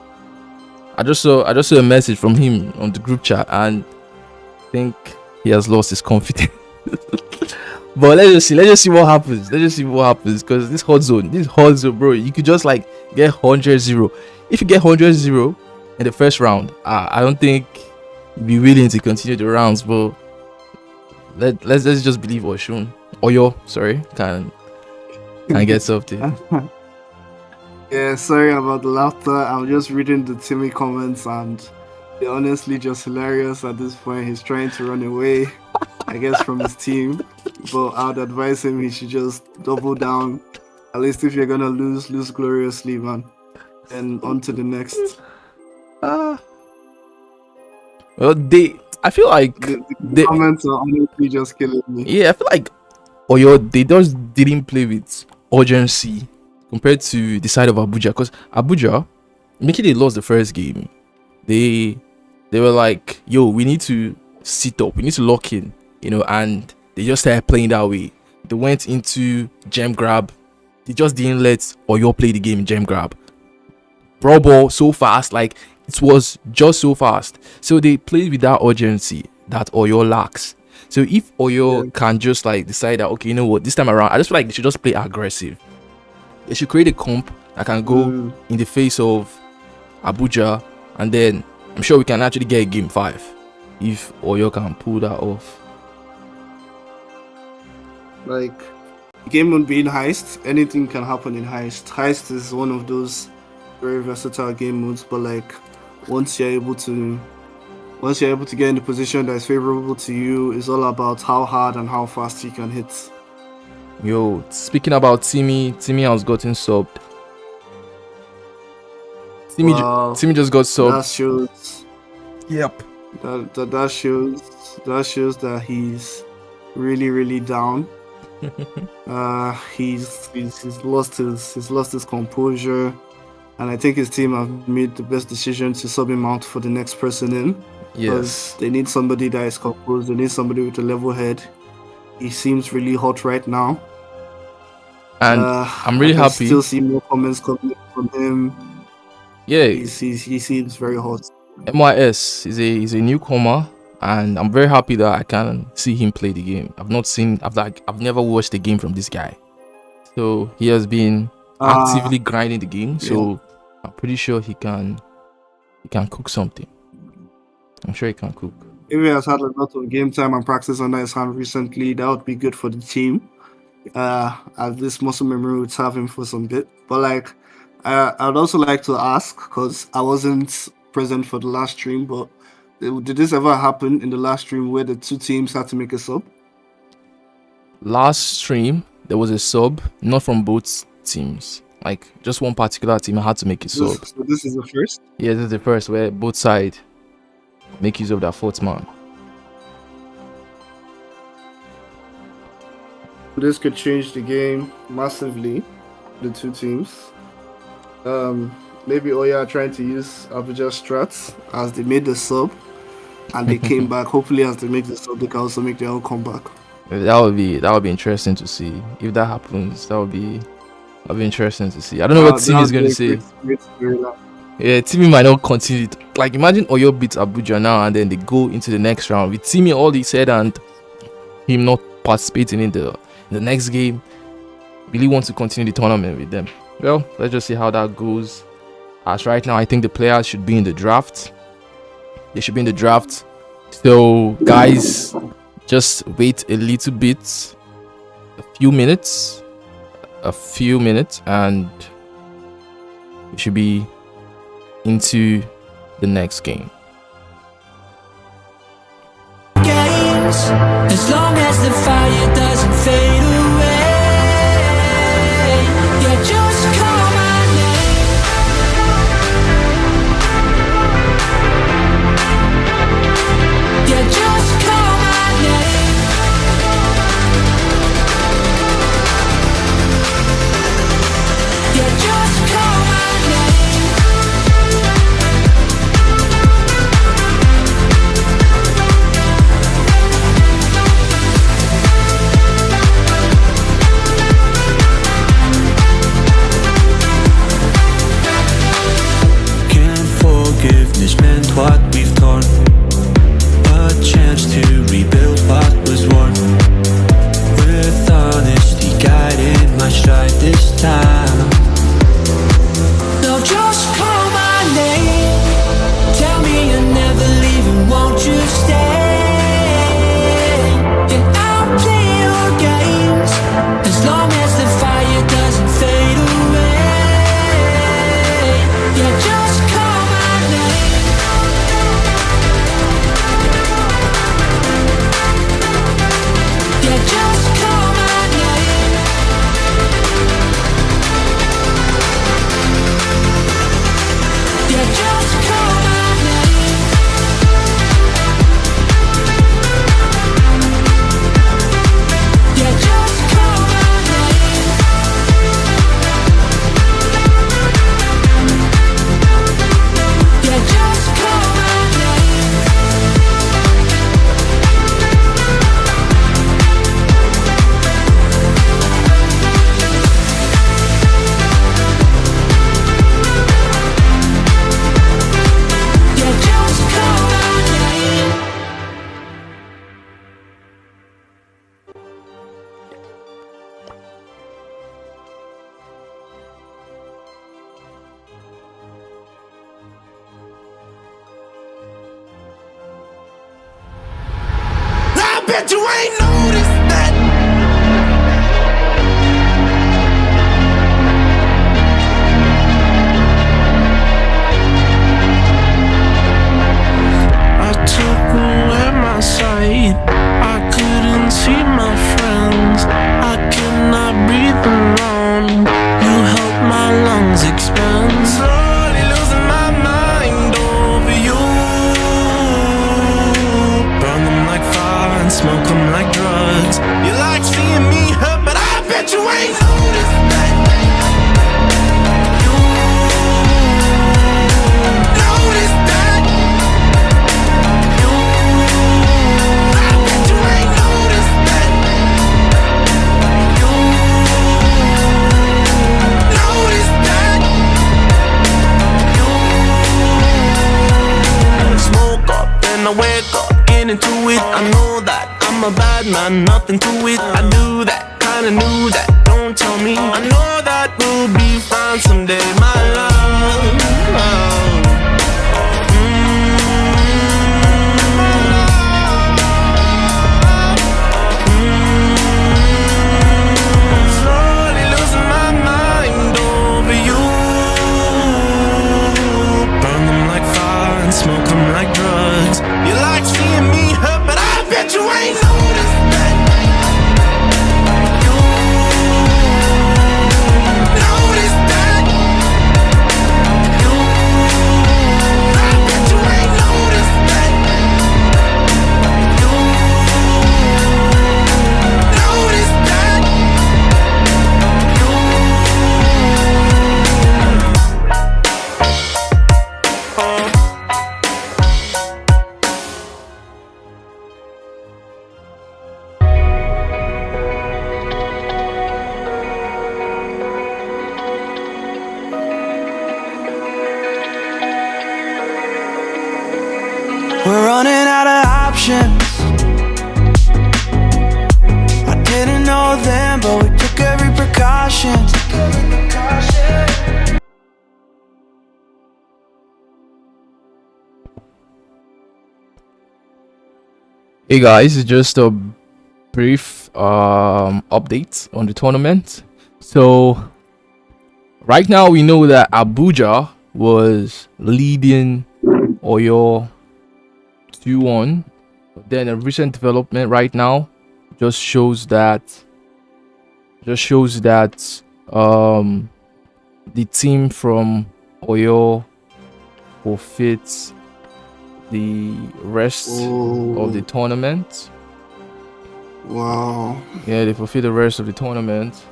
I just saw a message from him on the group chat, and I think he has lost his confidence. But let's just see what happens. Because this hot zone, bro, you could just like get 100-0. If you get 100-0 in the first round, I don't think you'll be willing to continue the rounds. But let's just believe Oyo, sorry, can get something. Yeah, sorry about the laughter. I'm just reading the Timmy comments, and they're honestly just hilarious at this point. He's trying to run away, I guess, from his team. But I'd advise him he should just double down. At least if you're gonna lose gloriously, man. And on to the next. Well, I feel like the comments are honestly just killing me. Yeah, I feel like Oyo, they just didn't play with urgency compared to the side of Abuja. Because Abuja, making they lost the first game, they were like, yo, we need to sit up, we need to lock in, and they just started playing that way. They went into gem grab. They just didn't let Oyo play the game in gem grab. Brawl so fast, like it was just so fast. So they played with that urgency that Oyo lacks. So if Oyo can just like decide that, okay, you know what, this time around, I just feel like they should just play aggressive. They should create a comp that can go in the face of Abuja, and then I'm sure we can actually get a game 5 if Oyo can pull that off. Like, game won't be in Heist. Anything can happen in Heist. Heist is one of those very versatile game modes, but like once you're able to get in the position that is favorable to you, it's all about how hard and how fast you can hit. Yo, speaking about Timmy has gotten subbed. Wow. Timmy just got That subbed. shows Yep. that shows that he's really down. He's lost his composure, and I think his team have made the best decision to sub him out for the next person in. Yes. They need somebody that is composed. They need somebody with a level head. He seems really hot right now. And I'm really I can happy. Still see more comments coming from him. Yeah. He seems very hot. MYS is a newcomer, and I'm very happy that I can see him play the game. I've never watched the game from this guy, so he has been actively grinding the game. So I'm pretty sure he can cook something. I'm sure he can cook. If he has had a lot of game time and practice under his hand recently, that would be good for the team. As this muscle memory would serve him for some bit. But like, I'd also like to ask, because I wasn't present for the last stream, but did this ever happen in the last stream where the two teams had to make a sub? Last stream there was a sub, not from both teams. Like just one particular team had to make a sub. So this is the first? Yeah, this is the first where both sides make use of that fourth man. This could change the game massively, the two teams. Maybe Oya trying to use Abuja strats as they made the sub and they came back. Hopefully as they make the sub, they can also make their own comeback. That would be interesting to see. If that happens, that would be interesting to see. I don't know what Timmy is going to say. Yeah, Timmy might not continue. Like imagine Oyo beats Abuja now and then they go into the next round with Timmy all he said and him not participating in the next game. Really want to continue the tournament with them. Well, let's just see how that goes. As right now, I think the players should be in the draft. They should be in the draft. So, guys, just wait a little bit. A few minutes, and we should be into the next game. As long as the fire doesn't fade away, yeah, just call my name. Yeah, just call my name. Yeah, just call my name. get into it. I know that I'm a bad man, nothing to it. I do that, kinda knew that, don't tell me. I know that we'll be fine someday, my love. Slowly losing my mind over you. Burn them like fire and smoke them like drugs. You like seeing me hurt, but I bet you ain't noticed that. You noticed that. You, I bet you ain't noticed that. You noticed that. We're running out of options. I didn't know then, but we took every precaution. Hey guys, it's just a brief update on the tournament. So right now we know that Abuja was leading Oyo 2-1. But then a recent development right now just shows that the team from Oyo forfeits the rest of the tournament. Wow. Yeah, they forfeit the rest of the tournament.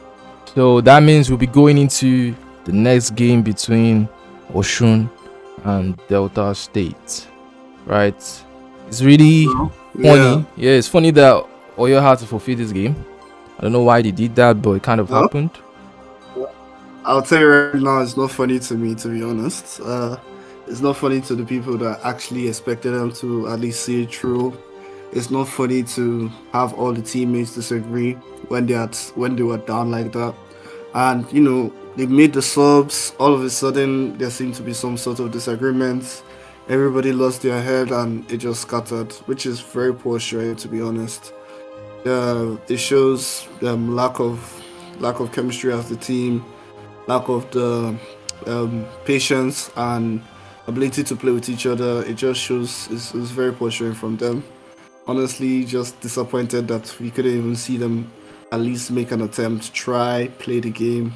So that means we'll be going into the next game between Osun and Delta State. Right? It's really funny. Yeah, it's funny that Oyo had to forfeit this game. I don't know why they did that, but it kind of happened. I'll tell you right now, it's not funny to me, to be honest. It's not funny to the people that actually expected them to at least see it through. It's not funny to have all the teammates disagree when they were down like that. And you know, they made the subs. All of a sudden, there seemed to be some sort of disagreement. Everybody lost their head and it just scattered, which is very poor showing, to be honest. It shows lack of chemistry as the team, lack of the patience and ability to play with each other. It just shows it's very poor showing from them. Honestly, just disappointed that we couldn't even see them at least make an attempt, try, play the game.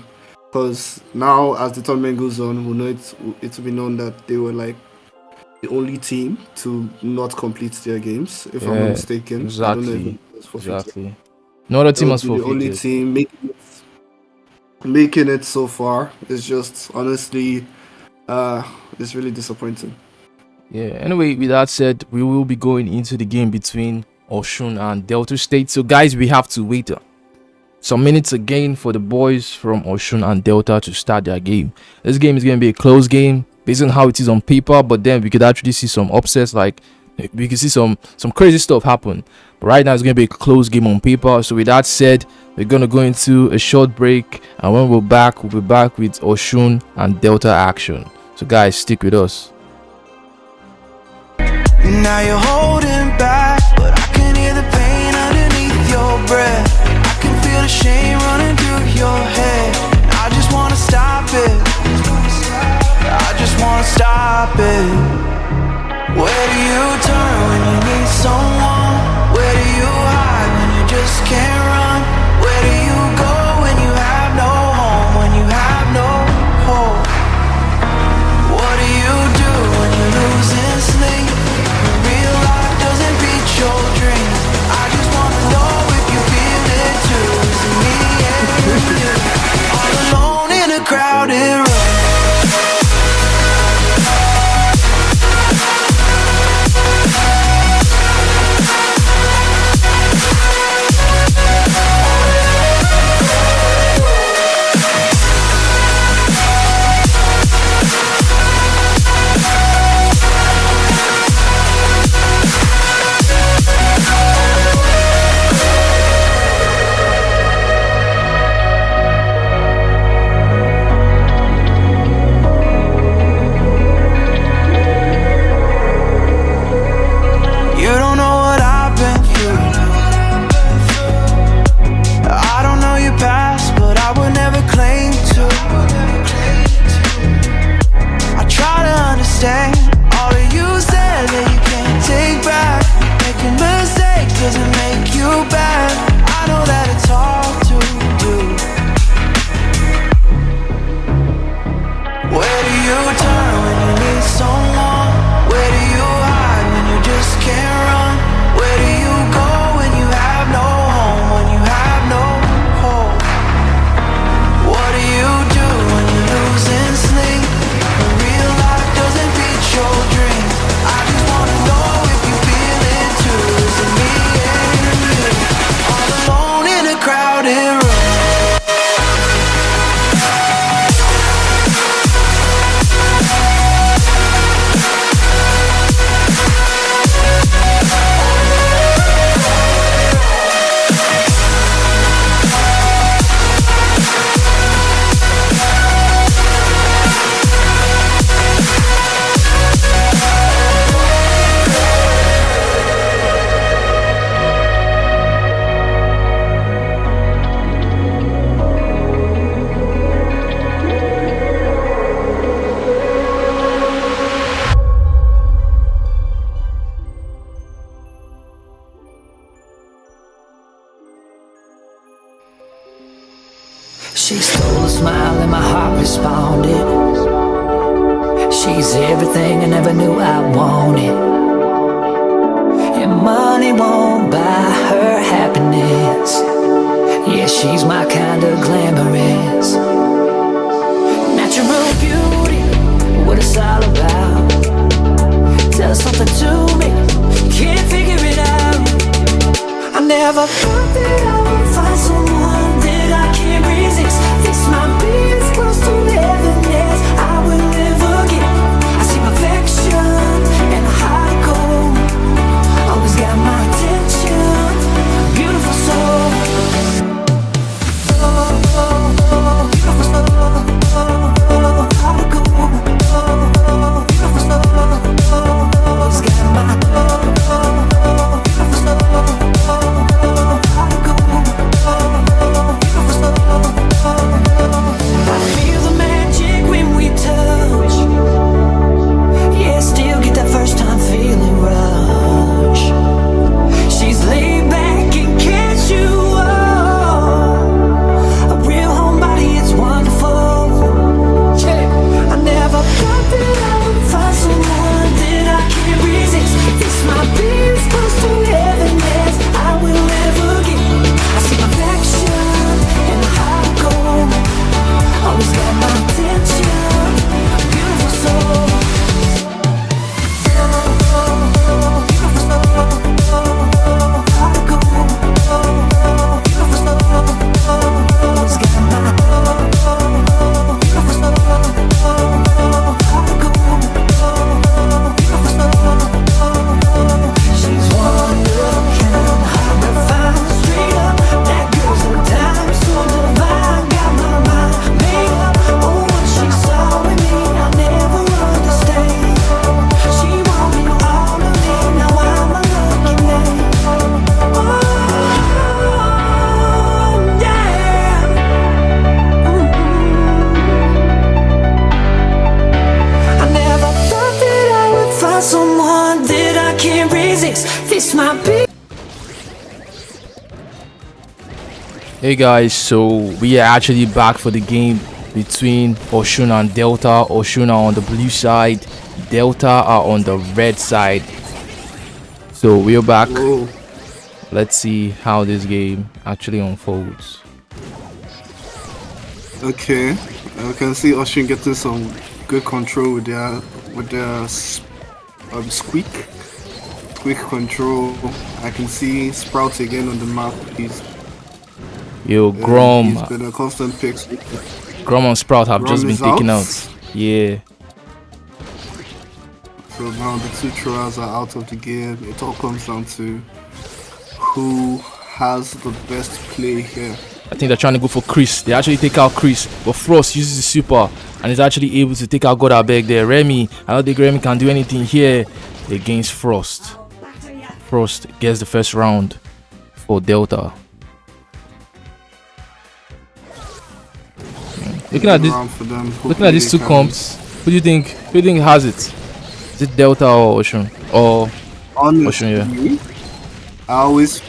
Because now, as the tournament goes on, we'll know it will be known that they were like the only team to not complete their games, if I'm not mistaken. Exactly. No other team has The only forfeited. team making it so far is just honestly, it's really disappointing. Yeah, anyway, with that said, we will be going into the game between Osun and Delta State. So guys, we have to wait some minutes again for the boys from Osun and Delta to start their game. This game is going to be a close game based on how it is on paper, but then we could actually see some upsets, like we can see some crazy stuff happen. But right now it's going to be a close game on paper. So with that said, we're going to go into a short break, and when we'll be back with Osun and Delta action. So guys, stick with us. Now you're holding back, but I can hear the pain underneath your breath. I can feel the shame running through your head. I just wanna stop it. I just wanna stop it. Where do you turn when you need someone? Where do you hide when you just can't run? Where do you go when you have no home? When you have no hope? What do you do when you're losing sleep? When real life doesn't beat your dreams. I just wanna know if you feel it too. Is it me and you? All alone in a crowded room. you turn when you need someone? Where do you hide when you just can't run? Where do you go when you have no home? When you have no hope? What do you do when you lose in sleep? When real life doesn't beat your dreams? I just wanna know if you feel it too. Is it me and you? All alone in a crowded room. She stole a smile and my heart responded. She's everything I never knew I wanted. And money won't buy her happiness. Yeah, she's my kind of glamorous. Natural beauty, what it's all about. Tell something to me, can't figure it out. I never thought that I would find someone that I can't resist. This might be as close to heaven as I will ever get. I see perfection and a heart of gold. Always got my attention, beautiful soul. Beautiful soul, heart of gold. Beautiful soul, always got my beautiful soul. I feel the magic when we touch. Yeah, still get that first time feeling rush. She's laid back and casual. A real homebody, it's wonderful. Yeah, I never thought that I would find someone that I can't resist. This might be as close to heaven as I will ever get. I see perfection and a heart of gold. Always got my attention, beautiful soul. Beautiful soul, heart of gold. Beautiful soul, always got my beautiful soul. Heart of gold. Beautiful soul. She's one of a kind, hard to find, straight up. That girl's a dime, so divine. Got my mind made up. Oh, what she saw in me, I'll never understand. She wanted all of me, now I'm a lucky man. Oh, yeah. I never thought that I would find someone that I can't resist. This might be. Hey guys, so we are actually back for the game between Oshun and Delta. Oshun are on the blue side, Delta are on the red side. So we're back. Whoa. Let's see how this game actually unfolds. Okay, I can see Ocean getting some good control with their quick control. I can see Sprout again on the map. Yo, He's Grom been a constant pick. and Sprout have Grom just been is taken out. out. Yeah. So now the two throwers are out of the game. It all comes down to who has the best play here. I think they're trying to go for Chris. They actually take out Chris, but Frost uses the super and is actually able to take out Godabeg there. Remy, I don't think Remy can do anything here against Frost. Frost gets the first round for Delta. Looking at this, Round for them. looking at these two comps, who do you think has it? Is it Delta or Ocean? Or Honestly, Ocean, yeah. I always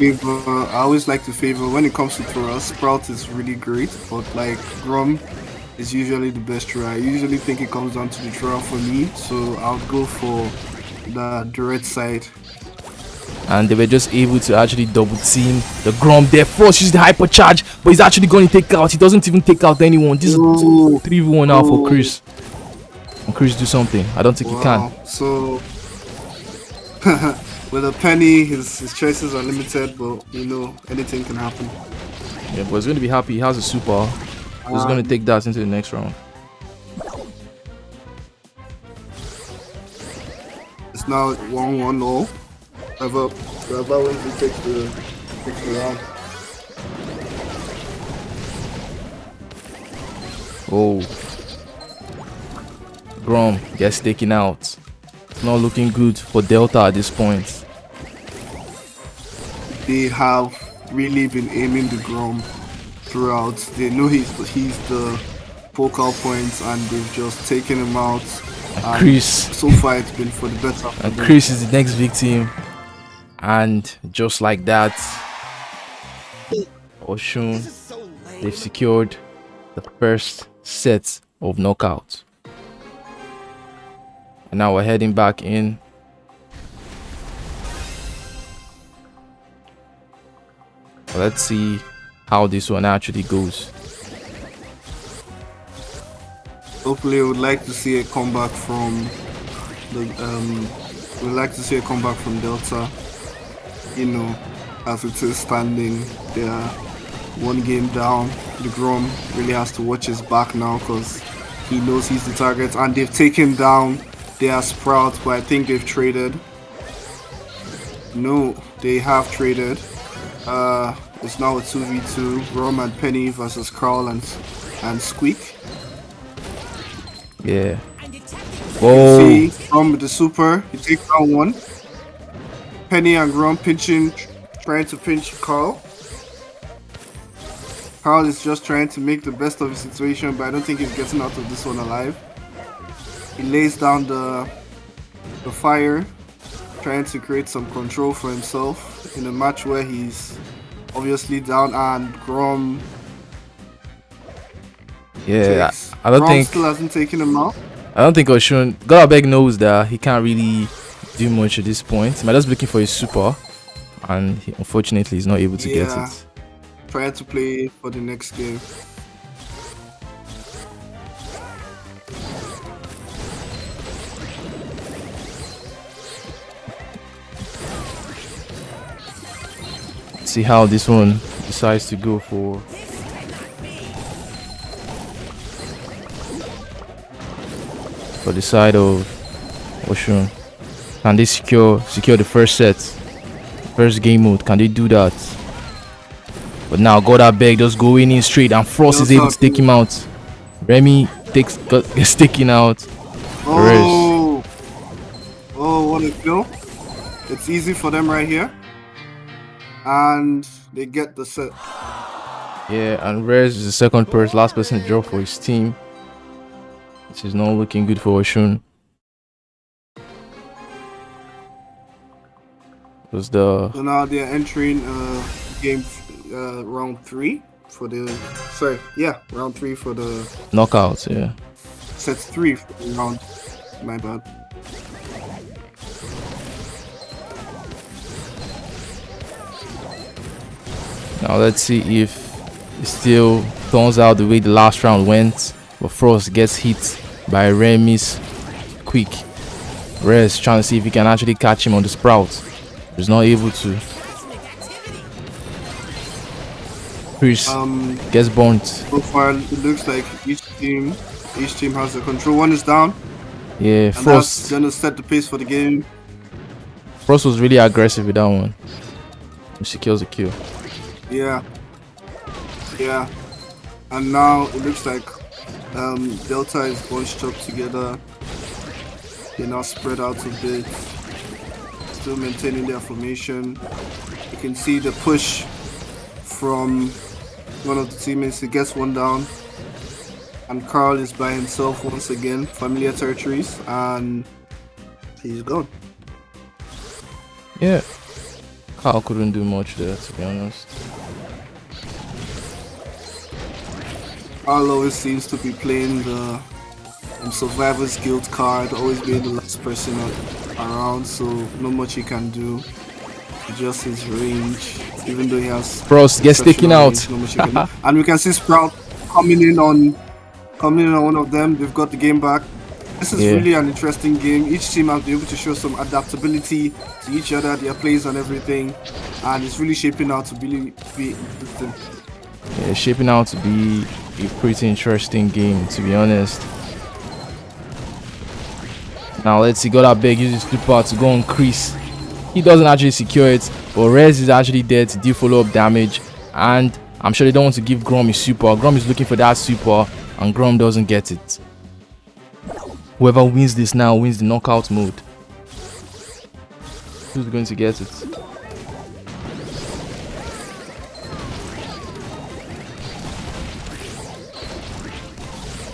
like to favor when it comes to Torah. Sprout is really great, but like Grom is usually the best try. I usually think it comes down to the draw for me, so I'll go for the red side. And they were just able to actually double team the Grom there. Frost uses the hypercharge, but he's actually going to take out. He doesn't even take out anyone. This is 3v1 now for Chris. And Chris do something. I don't think he can. So with a penny, his choices are limited, but you know anything can happen. Yeah, but he's going to be happy. He has a super. He's going to take that into the next round. It's now 1-1 all. Whoever wins will take the round. Oh. Grom gets taken out. It's not looking good for Delta at this point. They have really been aiming the Grom throughout. They know he's the focal point, and they've just taken him out. And Chris. So far, it's been for the better. And Chris is the next victim. And just like that, Oshun, they've secured the first set of knockout. And now we're heading back in. Let's see how this one actually goes. Hopefully, we would like to see a comeback from we'd like to see a comeback from Delta. You know, as it is standing, they are one game down. The Grom really has to watch his back now because he knows he's the target, and they've taken down their Sprout, but I think they've traded. No, they have traded. It's now a 2v2, Grom and Penny versus Carl and Squeak. Yeah. Whoa. See, Grom with the super, he takes down one. Penny and Grom trying to pinch Carl. Carl is just trying to make the best of the situation, but I don't think he's getting out of this one alive. He lays down the fire, trying to create some control for himself in a match where he's obviously down, and Grom. Yeah, I don't Grom think still hasn't taken him out. I don't think Oshun Godabeg knows that he can't really do much at this point. He's just looking for his super, and unfortunately he's not able to get it. Trying to play for the next game. See how this one decides to go for. For the side of Oshun. Can they secure the first set? First game mode. Can they do that? But now Godabeg just going in straight, and Frost is able to take him out. Remy gets taken out. Oh, what a kill. It's easy for them right here. And they get the set. Yeah, and Rez is the second person, last person to draw for his team. This is not looking good for Oshun. So now they're entering game round 3 for the round 3 for the knockouts. Yeah, set 3 for the round. My bad. Now let's see if it still turns out the way the last round went. But Frost gets hit by Remy's quick. Rez trying to see if he can actually catch him on the Sprout. He's not able to. Chris gets burnt. So far, it looks like each team has the control. One is down. Yeah, Frost. That's gonna set the pace for the game. Frost was really aggressive with that one. He secures the kill. Yeah. And now it looks like Delta is bunched up together. They're now spread out a bit. Still maintaining their formation. You can see the push from one of the teammates. He gets one down. And Carl is by himself once again. Familiar territories. And he's gone. Yeah. Carl couldn't do much there, to be honest. Carl always seems to be playing the survivor's guild card, always being the last person around, so not much he can do. Just his range, even though he has Frost gets taken exceptional out. range, not much he can do. And we can see Sprout coming in on one of them. They've got the game back. This is really an interesting game. Each team has been able to show some adaptability to each other, their plays and everything, and it's really shaping out to really be interesting. Yeah, shaping out to be a pretty interesting game, to be honest. Now let's see, God beg uses super to go on Chris. He doesn't actually secure it, but Rez is actually there to do follow-up damage, and I'm sure they don't want to give Grom his super. Grom is looking for that super, and Grom doesn't get it. Whoever wins this now wins the knockout mode. Who's going to get it?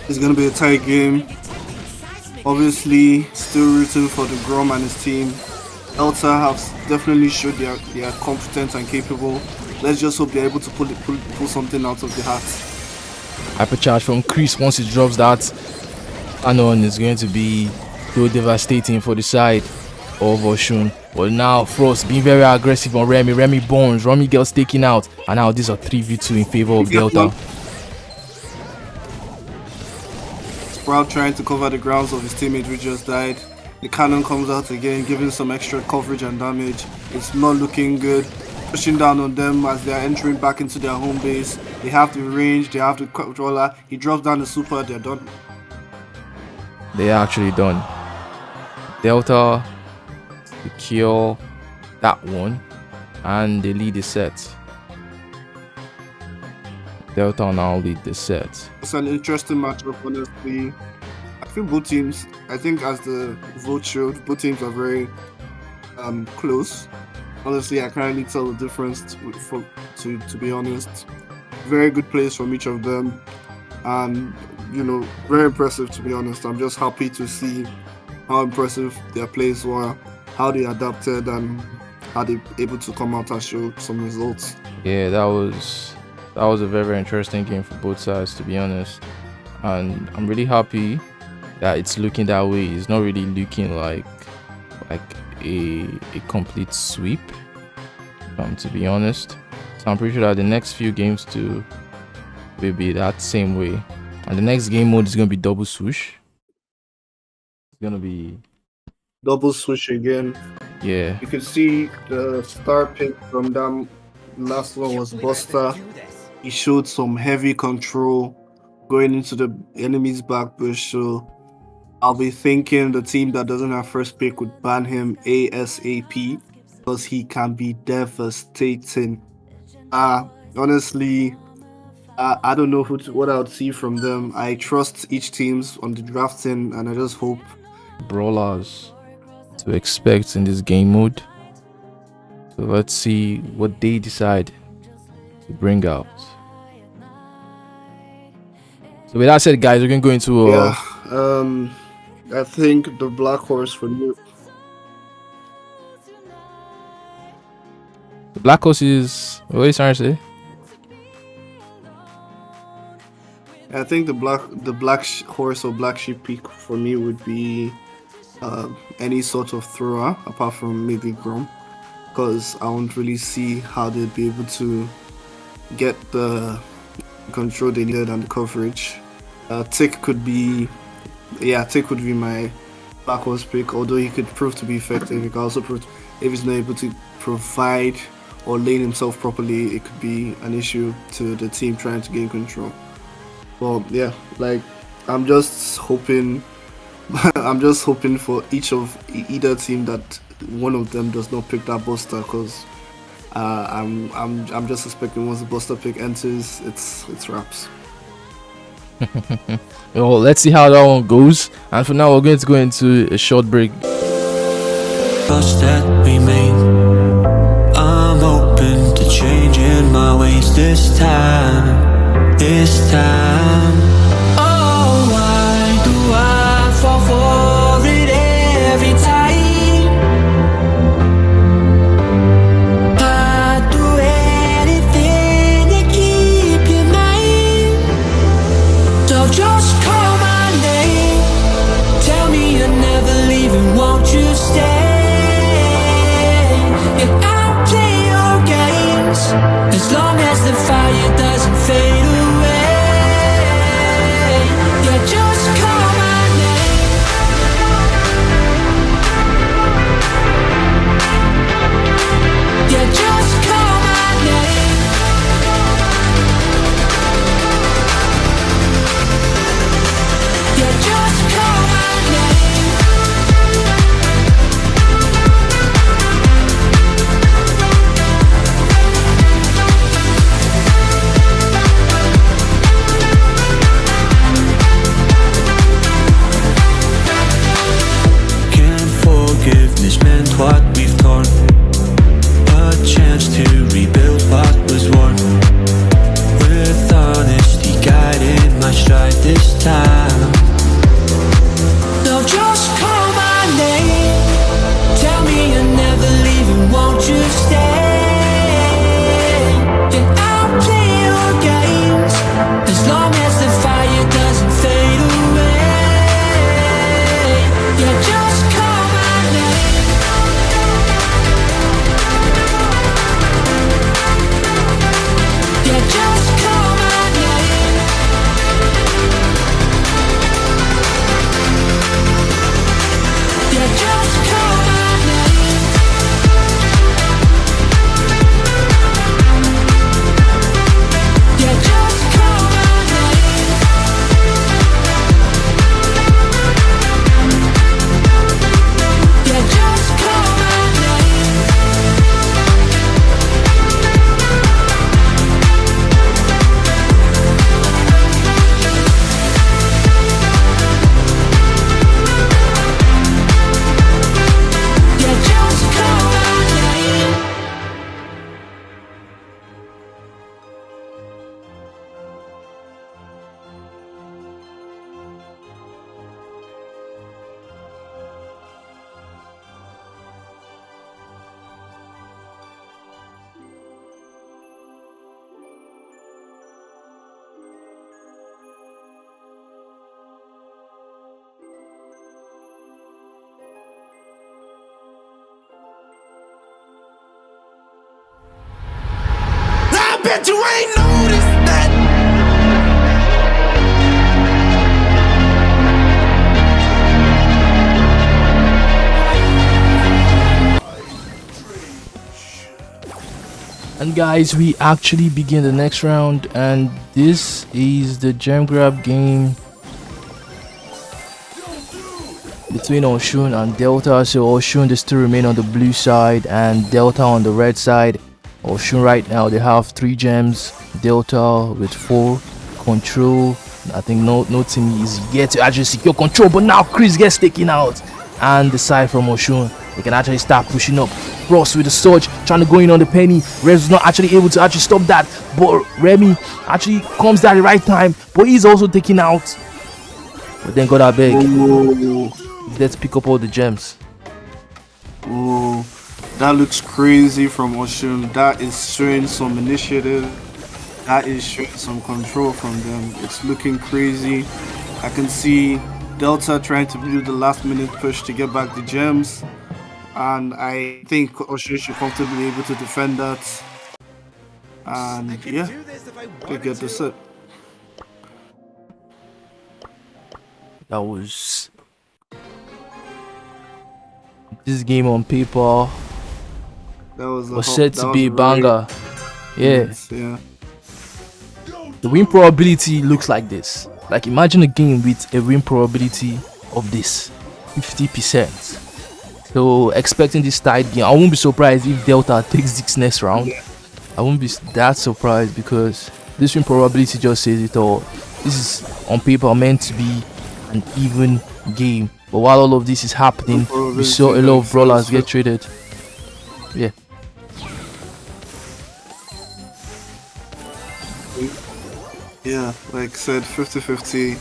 It's going to be a tight game. Obviously, still rooting for the Grom and his team. Elta have definitely showed they are competent and capable. Let's just hope they're able to pull something out of the hat. Hypercharge from Chris once he drops that. Anon is going to be so devastating for the side of Oshun. But now Frost being very aggressive on Remy. Remy bones. Remy gets taken out. And now these are 3v2 in favor of Delta. Sprout trying to cover the grounds of his teammate who just died. The cannon comes out again, giving some extra coverage and damage. It's not looking good. Pushing down on them as they are entering back into their home base. They have the range, they have the controller. He drops down the super, they're done. They're actually done. Delta secure that one, and they lead the set. Delta now lead the set. It's an interesting matchup, honestly. I think both teams, as the vote showed, both teams are very close. Honestly, I can't really tell the difference, to be honest. Very good plays from each of them, and very impressive, to be honest. I'm just happy to see how impressive their plays were, how they adapted, and how they able to come out and show some results. Yeah, that was a very, very interesting game for both sides, to be honest. And I'm really happy that it's looking that way. It's not really looking like a complete sweep, to be honest. So I'm pretty sure that the next few games too will be that same way. And the next game mode is going to be double swoosh. It's going to be double swoosh again. Yeah. You can see the star pick from that last one was Buster. He showed some heavy control going into the enemy's back bush. So I'll be thinking the team that doesn't have first pick would ban him ASAP because he can be devastating. Honestly, I don't know what I would see from them. I trust each team's on the drafting, and I just hope brawlers to expect in this game mode. So let's see what they decide to bring out. So with that said, guys, we're gonna go into I think the black horse for you. The black horse is what are you trying to say? I think the black horse or black sheep pick for me would be any sort of thrower apart from maybe Grom, because I won't really see how they'd be able to get the control they needed and the coverage. Tick could be my black horse pick, although he could prove to be effective. He could also prove if he's not able to provide or lane himself properly, it could be an issue to the team trying to gain control. Well, yeah, I'm just hoping for either team that one of them does not pick that Buster, because I'm just suspecting once the Buster pick enters, it's wraps. Well, let's see how that one goes, and for now we're going to go into a short break. Trust that we made. I'm open to changing my ways this time. Oh, why do I fall for it every time? I'd do anything to keep you mine. you stay? Yeah, I'll play your games as long as the fire doesn't fade away. Yeah, just call my name. Yeah, just call my name. Yeah, just call my name. Can't forgiveness meant what we've torn. A chance to rebuild what was worn. With honesty guiding my stride this time. No, just call my name. Tell me you're never leaving, won't you stay? Yeah, I'll play your games as long as the fire doesn't fade away. Yeah, just call my name. Yeah, just call my name. Yeah, just call my name. Yeah, just call my name. Yeah, just call my name. Yeah, just call my name. I bet you ain't noticed that. And guys, we actually begin the next round, and this is the gem grab game between Oshun and Delta. So Oshun, they still remain on the blue side and Delta on the red side. Oshun right now, they have 3 gems, Delta with 4. Control, I think no team is yet to actually secure control, but now Chris gets taken out, and the side from Oshun, they can actually start pushing up. Frost with the surge, trying to go in on the penny. Rez is not actually able to actually stop that, but Remy actually comes there at the right time, but he's also taken out. But then got big. Let's pick up all the gems. Oh, that looks crazy from Oshun. That is showing some initiative. That is showing some control from them. It's looking crazy. I can see Delta trying to do the last minute push to get back the gems. And I think Oshun should comfortably be able to defend that. And yeah, they get the set. That was this game on paper That was set to be a banger. Yeah. Yeah. The win probability looks like this. Like, imagine a game with a win probability of this 50%. So expecting this tight game, I won't be surprised if Delta takes this next round. I won't be that surprised because this win probability just says it all. This is on paper meant to be an even game, but while all of this is happening, we saw a lot of brawlers get traded. Yeah. Yeah, like I said, 50-50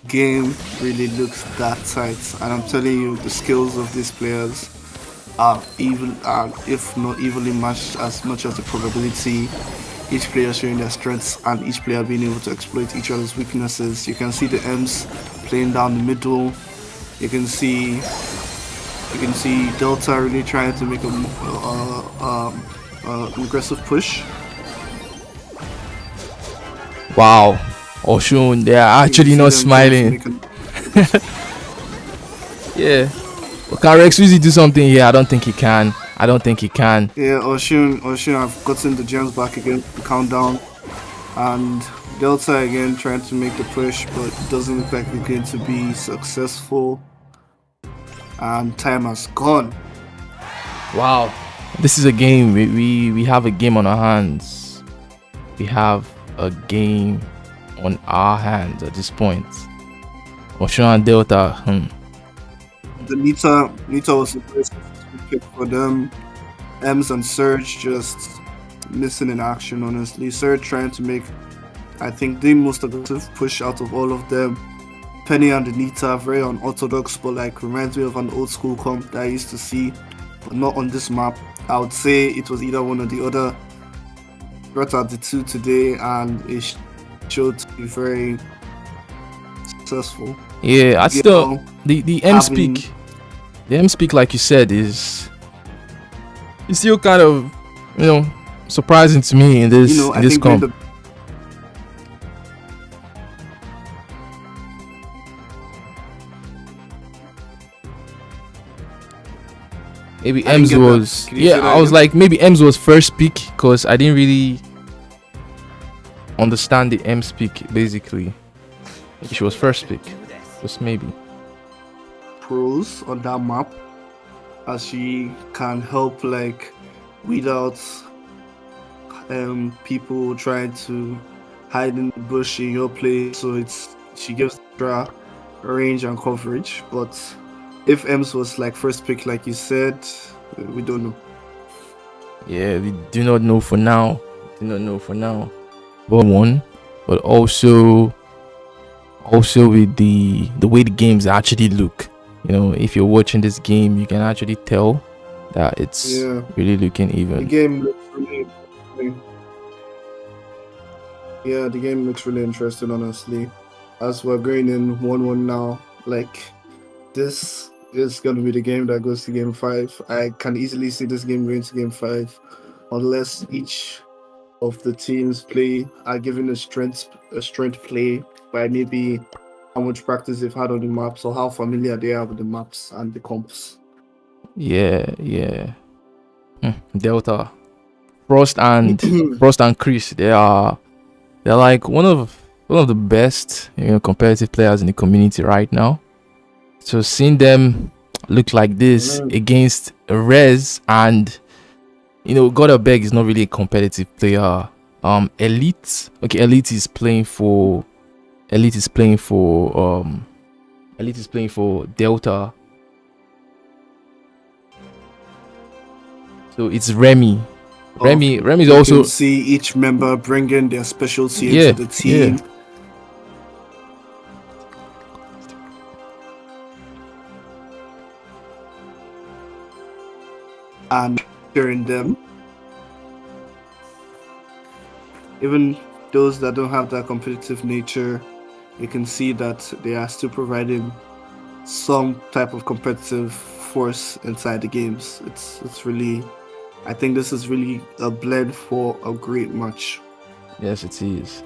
game really looks that tight, and I'm telling you, the skills of these players are even, if not evenly matched, as much as the probability. Each player showing their strengths and each player being able to exploit each other's weaknesses. You can see the M's playing down the middle. You can see You can see Delta really trying to make a aggressive push. Wow. Oshun, they are actually You not see them trying to smiling. make Yeah. But can Rex Wheezy do something here? I don't think he can. I don't think he can. Yeah, Oshun have gotten the gems back again, countdown, and Delta again trying to make the push, but it doesn't look like they're going to be successful. And time has gone. Wow. This is a game. We have a game on our hands. We have a game on our hands at this point. Oshun and Delta. The Nita was the first pick for them. Ems and Surge just missing in action, honestly. Surge trying to make, I think, the most aggressive push out of all of them. Penny and Anita, very unorthodox, but like reminds me of an old school comp that I used to see, but not on this map. I would say it was either one or the other. Brought out the two today, and it showed to be very successful. Yeah, I still know, the M speak. The M speak, like you said, is still kind of, surprising to me in this I in this think comp. Maybe I didn't Ems get that. was, Can you say yeah, that I was again? like, maybe Ems was first pick because I didn't really understand the M speak basically. Maybe she was first pick, just maybe. Pros on that map, as she can help like weed out people trying to hide in the bush in your place, so she gives extra range and coverage. But if Ems was like first pick, like you said, we don't know. Yeah, we do not know for now. But one, but also with the way the games actually look. If you're watching this game, you can actually tell that it's really looking The even. game looks really interesting. Yeah, the game looks really interesting, honestly. As we're going in 1-1 now, like this is gonna be the game that goes to game 5. I can easily see this game going to game 5, unless each of the teams are given a strength play by maybe how much practice they've had on the maps or how familiar they are with the maps and the comps. Yeah. Delta, Frost and Chris, they're like one of the best competitive players in the community right now. So seeing them look like this against Rez and Godabeg is not really a competitive player. Elite is playing for Delta. So it's Remy. Remy is You also can see each member bringing their specialty Yeah, into the team. And during them, even those that don't have that competitive nature, you can see that they are still providing some type of competitive force inside the games. It's really, I think this is really a blend for a great match. Yes, it is.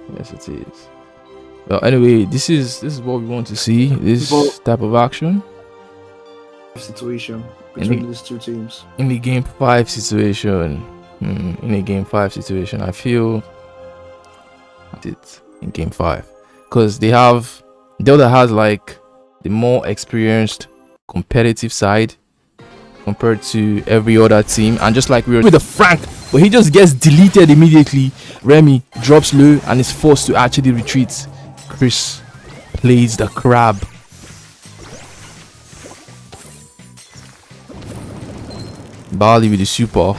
Well, anyway, this is what we want to see. This type of action Situation between these two teams. in the game 5 situation. I feel it in game 5 because Delta has like the more experienced competitive side compared to every other team, and just like we were with the Frank, but he just gets deleted immediately. Remy drops low and is forced to actually retreat. Chris plays the crab. Barley with the super.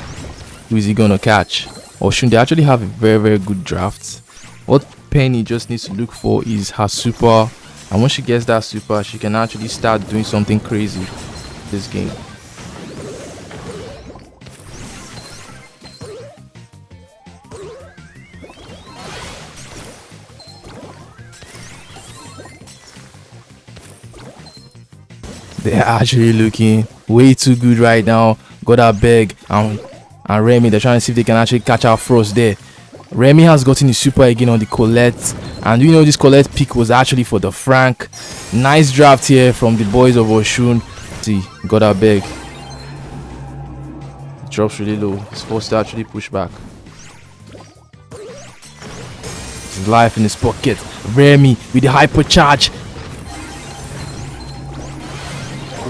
Who is he gonna catch? Or should they actually have a very, very good draft? What Penny just needs to look for is her super, and once she gets that super, she can actually start doing something crazy this game. They're actually looking way too good right now. Got that big and Remy, they're trying to see if they can actually catch out Frost there. Remy has gotten his super again on the Colette, and you know this Colette pick was actually for the Frank. Nice draft here from the boys of Oshun. See, got that big. Drops really low. He's forced to actually push back. His life in his pocket. Remy with the hypercharge.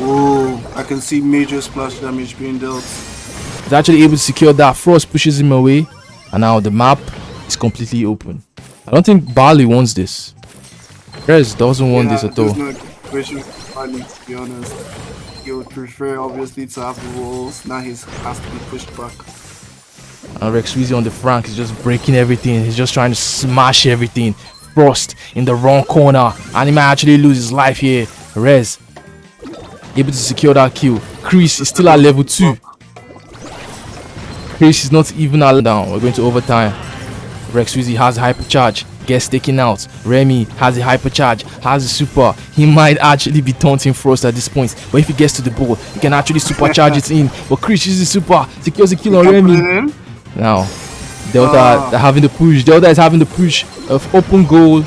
Oh, I can see major splash damage being dealt. He's actually able to secure that. Frost pushes him away, and now the map is completely open. I don't think Barley wants this. Rez doesn't want this at all. There's no question with Barley, to be honest. He would prefer obviously to have the walls. Now he has to be pushed back. And Rex Weezy on the Frank is just breaking everything. He's just trying to smash everything. Frost in the wrong corner, and he might actually lose his life here. Rez able to secure that kill. Chris is still at level 2. Chris is not even down. We're going to overtime. Rex Weezy has a hypercharge. Gets taken out. Remy has a hypercharge. Has a super. He might actually be taunting Frost at this point. But if he gets to the ball, he can actually supercharge it in. But Chris uses super. Secures a kill on Remy. Now, Delta they're having the push. Delta is having the push of open goal.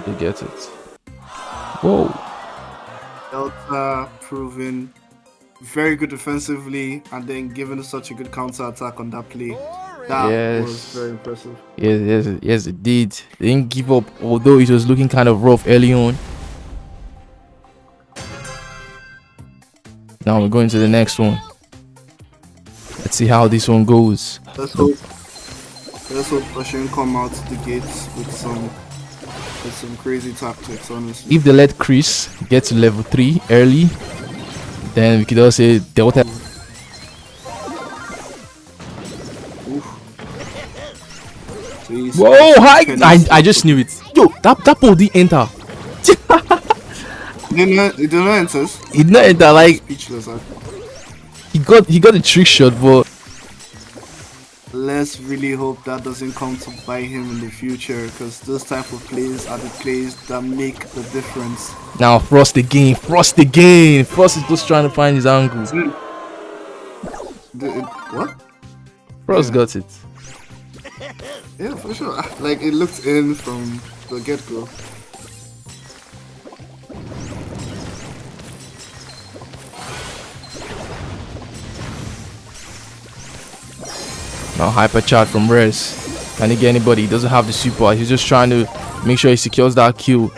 They get it. Whoa. Delta proving very good defensively and then giving such a good counter attack on that play. That was very impressive. Yes, it did. They didn't give up, although it was looking kind of rough early on. Now we're going to the next one. Let's see how this one goes. Let's hope Oshun come out the gates with some crazy tactics, honestly. If they let Chris get to level 3 early, then we could also say Delta. Whoa, hi! I just knew it. Yo, that ball didn't enter. It did not enter. It did not enter. Like Speechless. he got a trick shot, but let's really hope that doesn't come to bite him in the future, because those type of plays are the plays that make the difference. Now Frost again. Frost is just trying to find his angle. What? Frost got it. Yeah, for sure. Like, it looked in from the get-go. Now hypercharge from Rez. Can he get anybody? He doesn't have the super. He's just trying to make sure he secures that kill.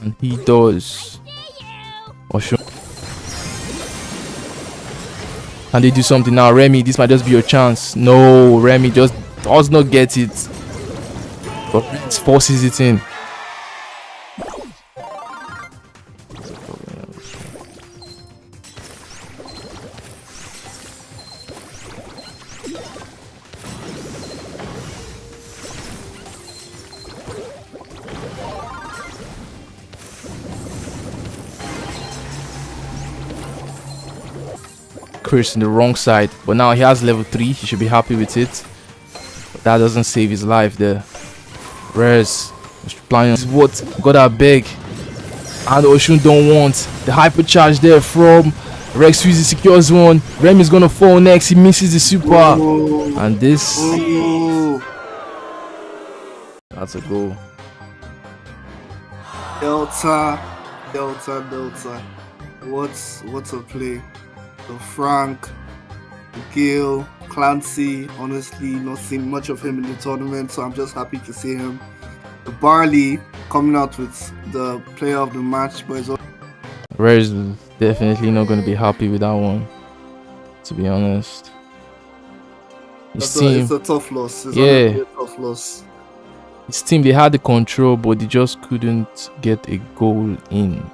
And he does. Oshun. Can they do something now? Remy, this might just be your chance. No, Remy just does not get it. But Rez forces it in. Chris in the wrong side, but now he has level 3. He should be happy with it. But that doesn't save his life there. Rez planning what got that big, and Oshun don't want the hypercharge there from Rex. Weezy secures one. Rem is gonna fall next. He misses the super, and this that's a goal. Delta. What's a play? So Frank, Gil, Clancy, honestly not seen much of him in the tournament, so I'm just happy to see him. The Barley coming out with the player of the match, but Rez is definitely not going to be happy with that one, to be honest. His team, it's a tough loss. It's yeah, a tough loss. His team, they had the control, but they just couldn't get a goal in.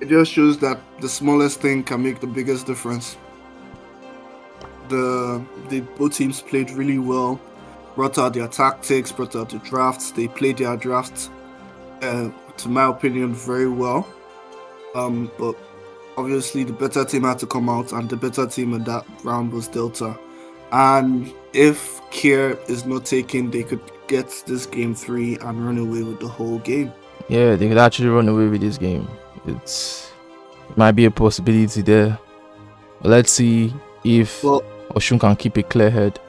It just shows that the smallest thing can make the biggest difference. Both teams played really well, brought out their tactics, brought out the drafts. They played their drafts, to my opinion, very well. But obviously the better team had to come out, and the better team in that round was Delta. And if Kier is not taken, they could get this game 3 and run away with the whole game. Yeah, they could actually run away with this game. It might be a possibility there. But let's see if Well, Oshun can keep a clear head.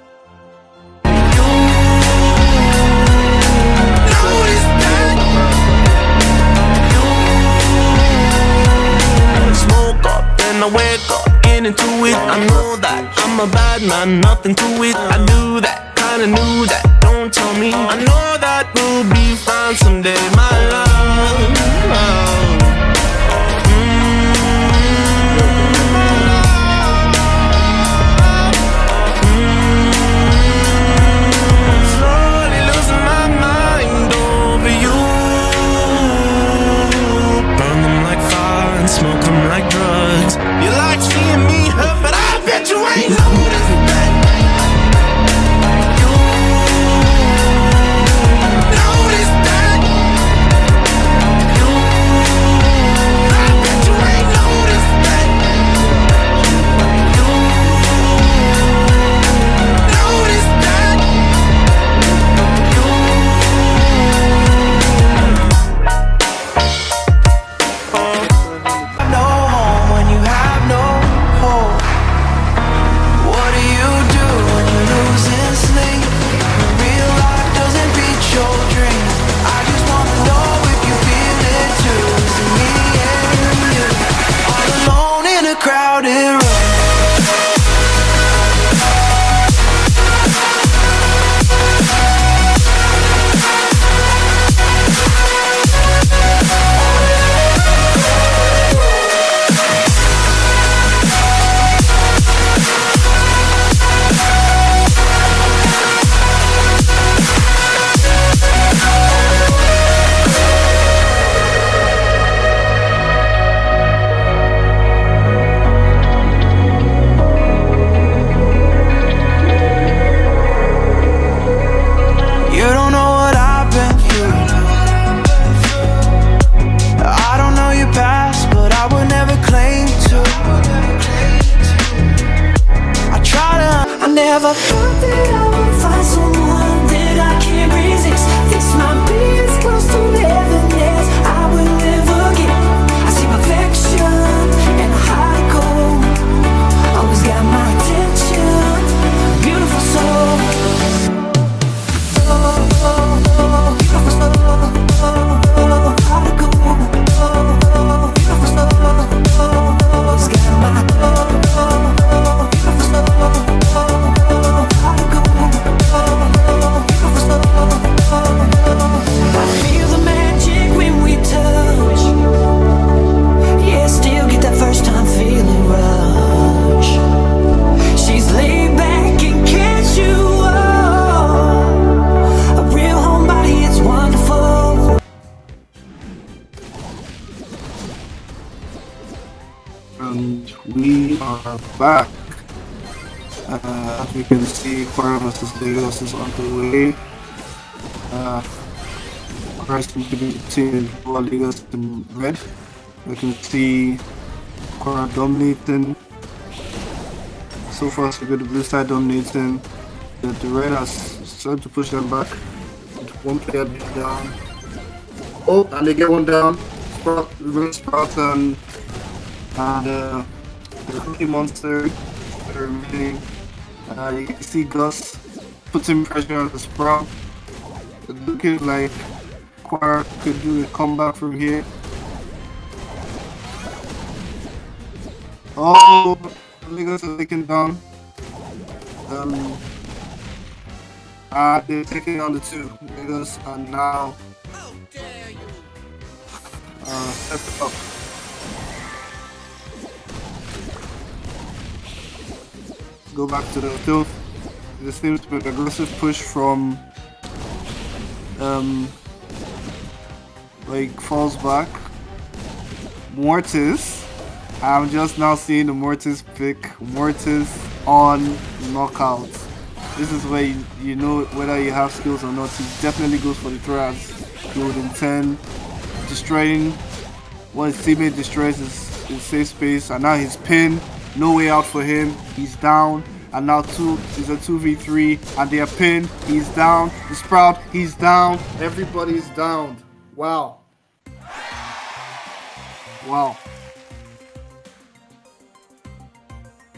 Smoke up, then I wake up, get into it. I know that I'm a bad man, nothing to it. I do that, kinda knew that, don't tell me. I know that we'll be fine someday, my love. Slowly losing my mind over you. Burn them like fire and smoke them like drugs. You like seeing me hurt, but I bet you ain't noticed that. You noticed that. You, I bet you ain't noticed that. You noticed that. No home when you have no hope. What do you do when you're losing sleep? Real life doesn't beat your dreams. I just wanna know if you feel it too. Is it me and you? All alone in a crowded room. You don't know what I've been through. I don't know your past, but I would never claim to. I try to. I never thought that I would find someone that I can't resist. This might be as close to heaven as I will ever get. I see perfection and a high goal. Always got my attention. Beautiful soul. I feel the magic when we touch. Yeah, still get that first time feeling rush. She's laid back and catch you up. A real homebody, it's wonderful. And we are back. As you can see, Quora vs. Lagos is on the way. Quora seems to be team Lagos in red. We can see Quora dominating. So far, so good. The blue side dominating. The red has started to push them back. One player down. Oh, and they get one down. Sprout and the Cookie Monster remaining. You can see Gus putting pressure on the Sprout. It's looking like Quara could do a comeback from here. Oh, Lagos are taken down. They're taking on the two. Lagos are now stepped up. Go back to the field. This seems to be an aggressive push from like falls back. Mortis. I'm just now seeing the Mortis pick. Mortis on knockout. This is where you know whether you have skills or not. He definitely goes for the throw as he would intend. Destroying what his teammate destroys his safe space, and now he's pinned. No way out for him. He's down. and now two is a 2v3, and they are pinned. He's down. The Sprout, he's down. Everybody's down. Wow. Wow.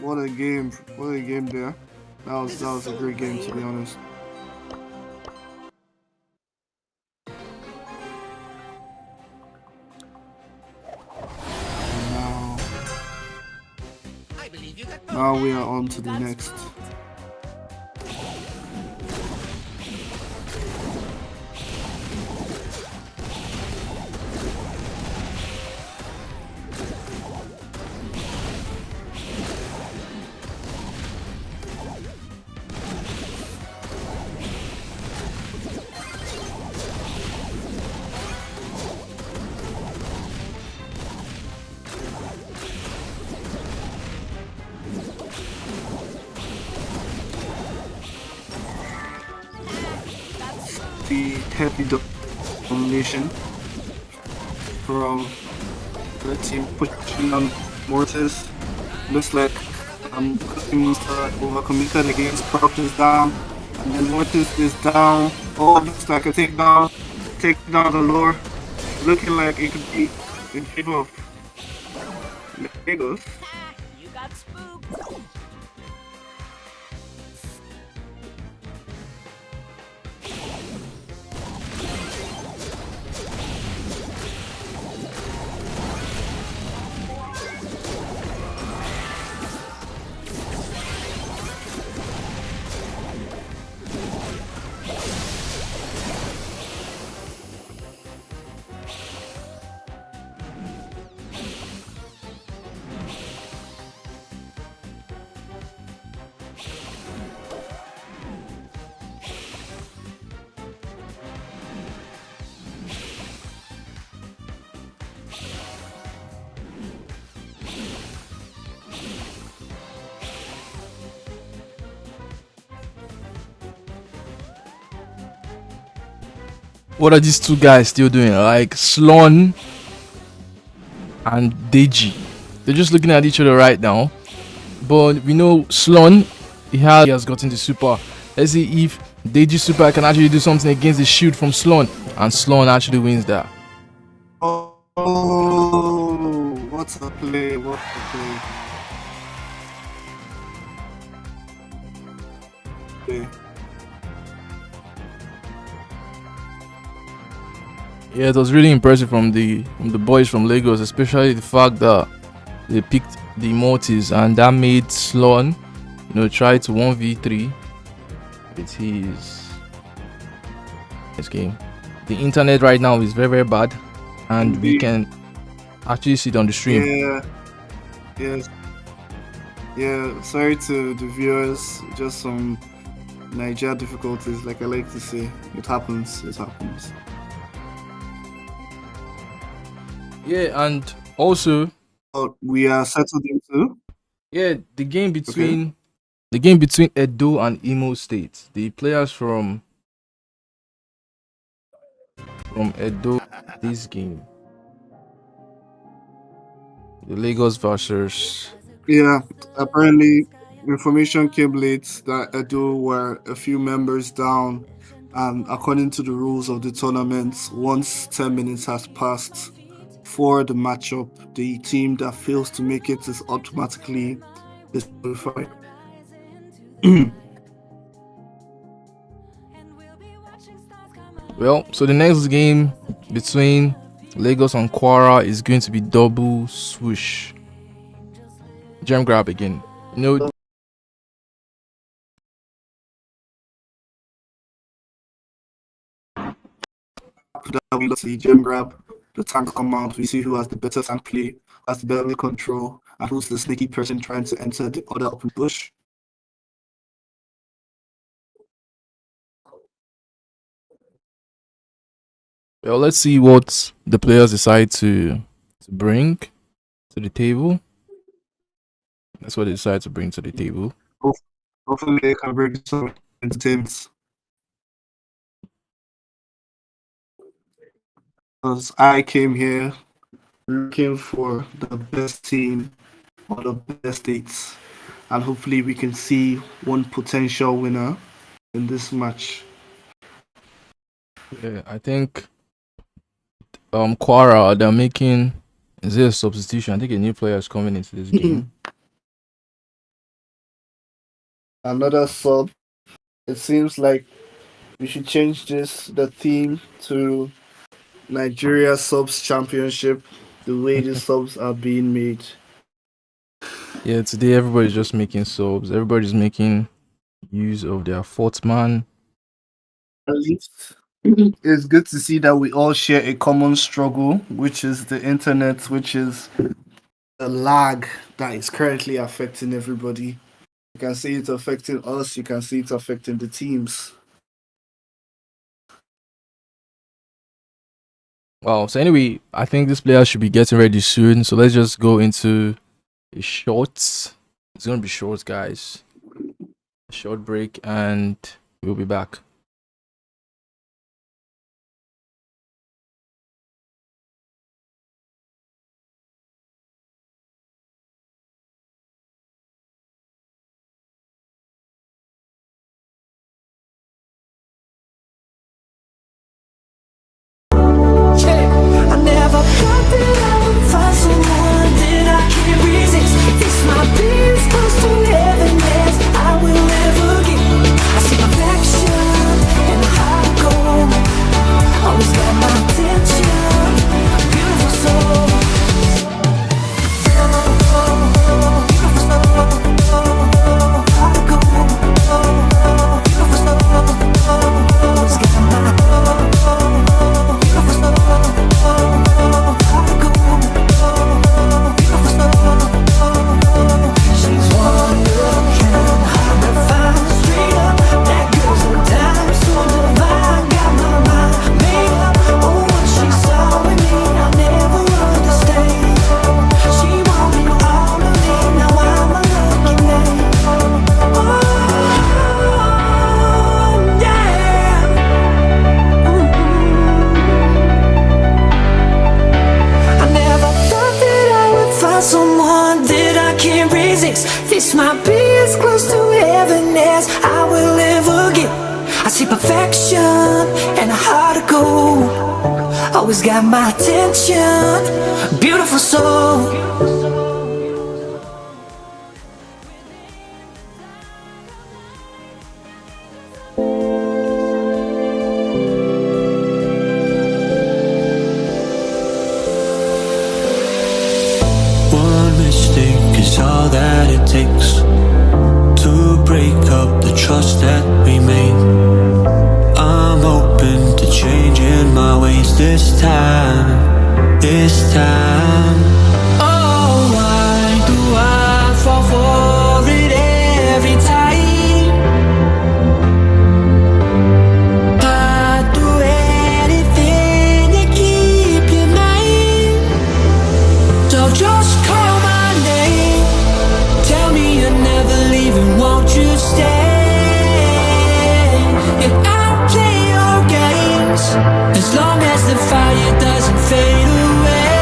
What a game. What a game there. That was a great game, to be honest. Now we are on to the next. The heavy domination from the team pushing on Mortis. Looks like Cookie Monster over Kamika against Proc is down, and then Mortis is down. Oh, looks like a takedown. Take down the lore. Looking like it could be in favor of Lagos. You got spooked. What are these two guys still doing? Like Sloan and Deji. They're just looking at each other right now. But we know Sloan, he has gotten the super. Let's see if Deji super can actually do something against the shield from Sloan. And Sloan actually wins that. Oh, what a play, what a play. Okay. Yeah, it was really impressive from the boys from Lagos, especially the fact that they picked the Mortis and that made Sloan, try to 1v3 with his game. The internet right now is very, very bad, and we can actually see it on the stream. Yeah. Yes. Yeah, sorry to the viewers, just some Naija difficulties, like I like to say. It happens, it happens. Yeah, and also, we are settled into. the game between Edo and Imo State. The players from Edo, this game, the Lagos versus. Yeah, apparently information came late that Edo were a few members down, and according to the rules of the tournament, once 10 minutes has passed for the matchup, the team that fails to make it is automatically disqualified. Well, so the next game between Lagos and Kwara is going to be double swoosh. Gem grab again. After that, we see gem grab, the tank come out, we see who has the better tank play, who has the better control, and who's the sneaky person trying to enter the other open bush. Well, let's see what the players decide to bring to the table. That's what they decide to bring to the table. Hopefully they can bring some entertainment. Because I came here looking for the best team or the best states. and hopefully we can see one potential winner in this match. Yeah, I think Quara, they're making, is there a substitution? I think a new player is coming into this game. Another sub. It seems like we should change the theme to Nigeria Subs Championship. The way the subs are being made. Yeah, today everybody's just making subs. Everybody's making use of their fourth man. At least it's good to see that we all share a common struggle, which is the internet, which is the lag that is currently affecting everybody. You can see it affecting us, you can see it affecting the teams. Wow. So anyway, I think this player should be getting ready soon. So let's just go into a shorts. It's gonna be shorts, guys. A short break, and we'll be back. I never thought that I would find someone that I can't resist. This might be as close to heaven as I will ever get. I see perfection and how I go. Always got my attention. Beautiful soul. Someone that I can't resist. This might be as close to heaven as I will ever get. I see perfection and how to go. Always got my attention. Beautiful soul. Is all that it takes to break up the trust that we made. I'm open to changing my ways this time, this time. Oh, why do I fall for it every time? I'd do anything to keep you mine. So just call my name. Tell me you're never leaving, won't you stay? And I'll play your games as long as the fire doesn't fade away.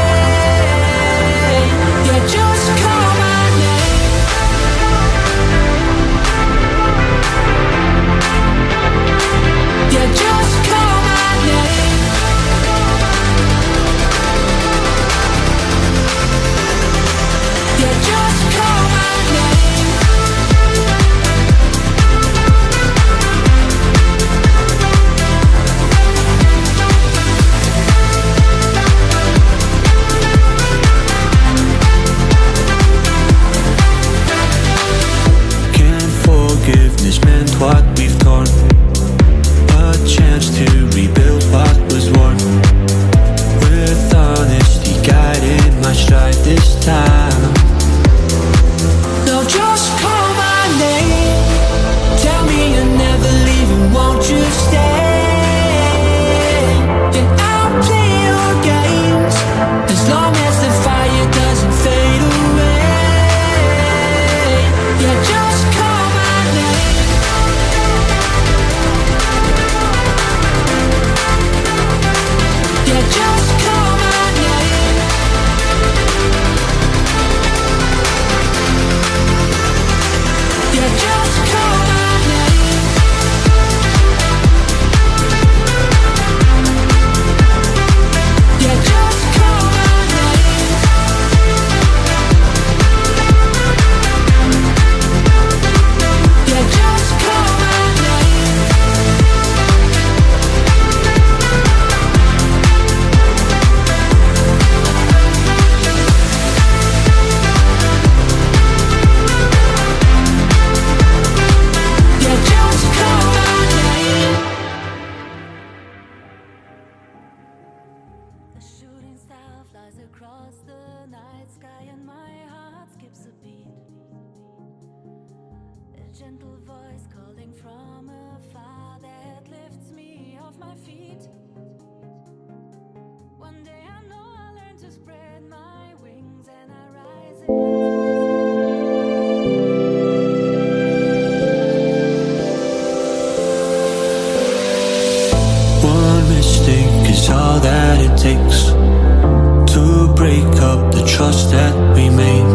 across the night sky and my heart skips a beat. A gentle voice calling from afar that lifts me off my feet. One day I know I'll learn to spread my wings and I rise One mistake is all that it takes to break up the trust that we made.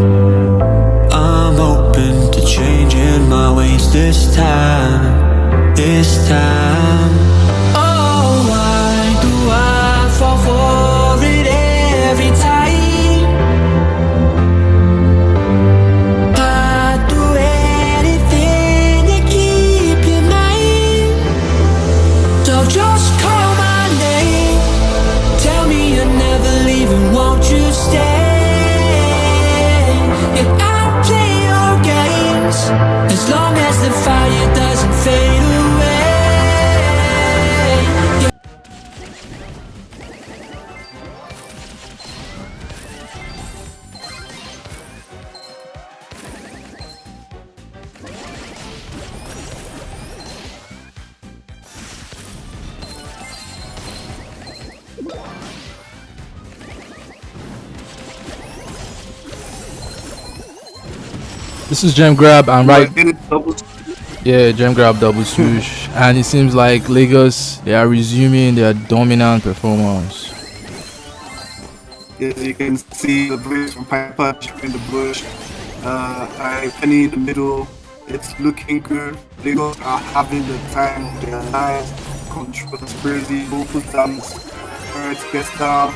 I'm open to changing my ways this time, this time. Oh, why do I fall for it every time? I'd do anything to keep you mine. So just call my name, tell me you're never leaving, won't you stay? And I'll play your games as long as the fire doesn't fade away. This is Gem Grab and right, Get it double. yeah, Gem Grab double swoosh, and it seems like Lagos, they are resuming their dominant performance. As you can see, the bridge from Piper in the bush. I Penny in the middle. It's looking good. Lagos are having the time of their lives. Control is crazy. Who puts down it gets down.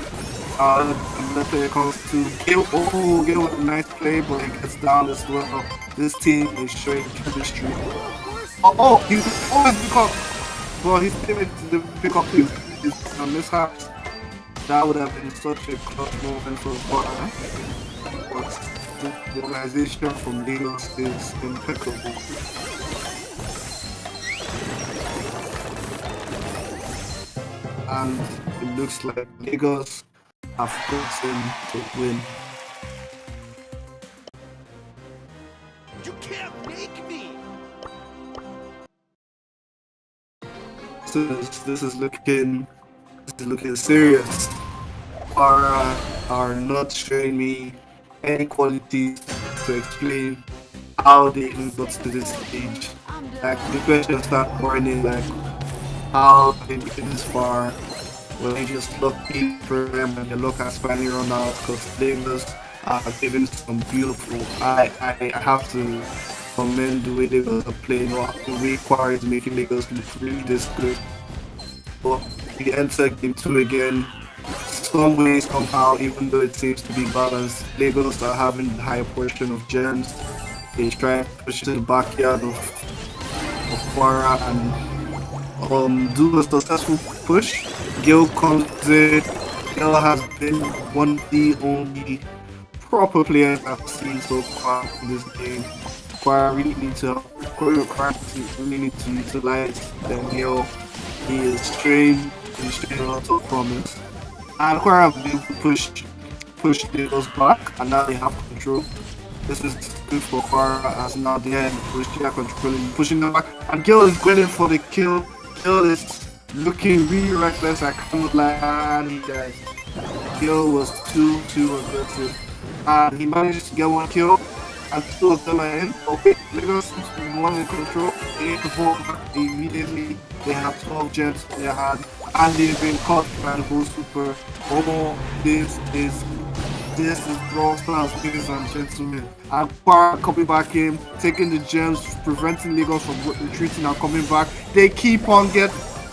The player comes to Gil. Oh, Gil with a nice play, but he gets down as well. This team is showing chemistry. He's always pick up. Well, his teammate didn't pick up his mishaps. That would have been such a clutch moment for Quarter. But the organization from Lagos is impeccable. And it looks like Lagos have gotten to win. You can't make me! This is looking serious. Quara are not showing me any qualities to explain how they even got to this stage. Like the questions start burning, like how they get this far. Well, they just lucky for them and the luck has finally run out because Lagos are giving some beautiful. I have to commend the way Lagos are playing, or the way Quara is making Lagos look really this good. But we enter game 2 again. Some way, somehow, even though it seems to be balanced, Lagos are having the higher portion of gems. They try to push to the backyard of Quara and do a successful push. Gil comes in. Gil has been one of the only proper players I've seen so far in this game. Quara really need to utilize them. Gil, he is trained. He's showing a lot of promise. And Quara have been able to push Lagos back, and now they have control. This is good for Quara as now they are in push, they are controlling, pushing them back. And Gil is going for the kill. Gil is looking really reckless. I can't lie, he dies. Gil was too aggressive. And he managed to get one kill. And two of them are in. Okay, Lagos seems to be more in control. They need to fall back immediately. They have 12 gems in their hand. And they've been caught by the Bull Super. Oh, this is Brawl Stars, ladies and gentlemen. And Quara coming back in, taking the gems, preventing Lagos from retreating and coming back. They keep on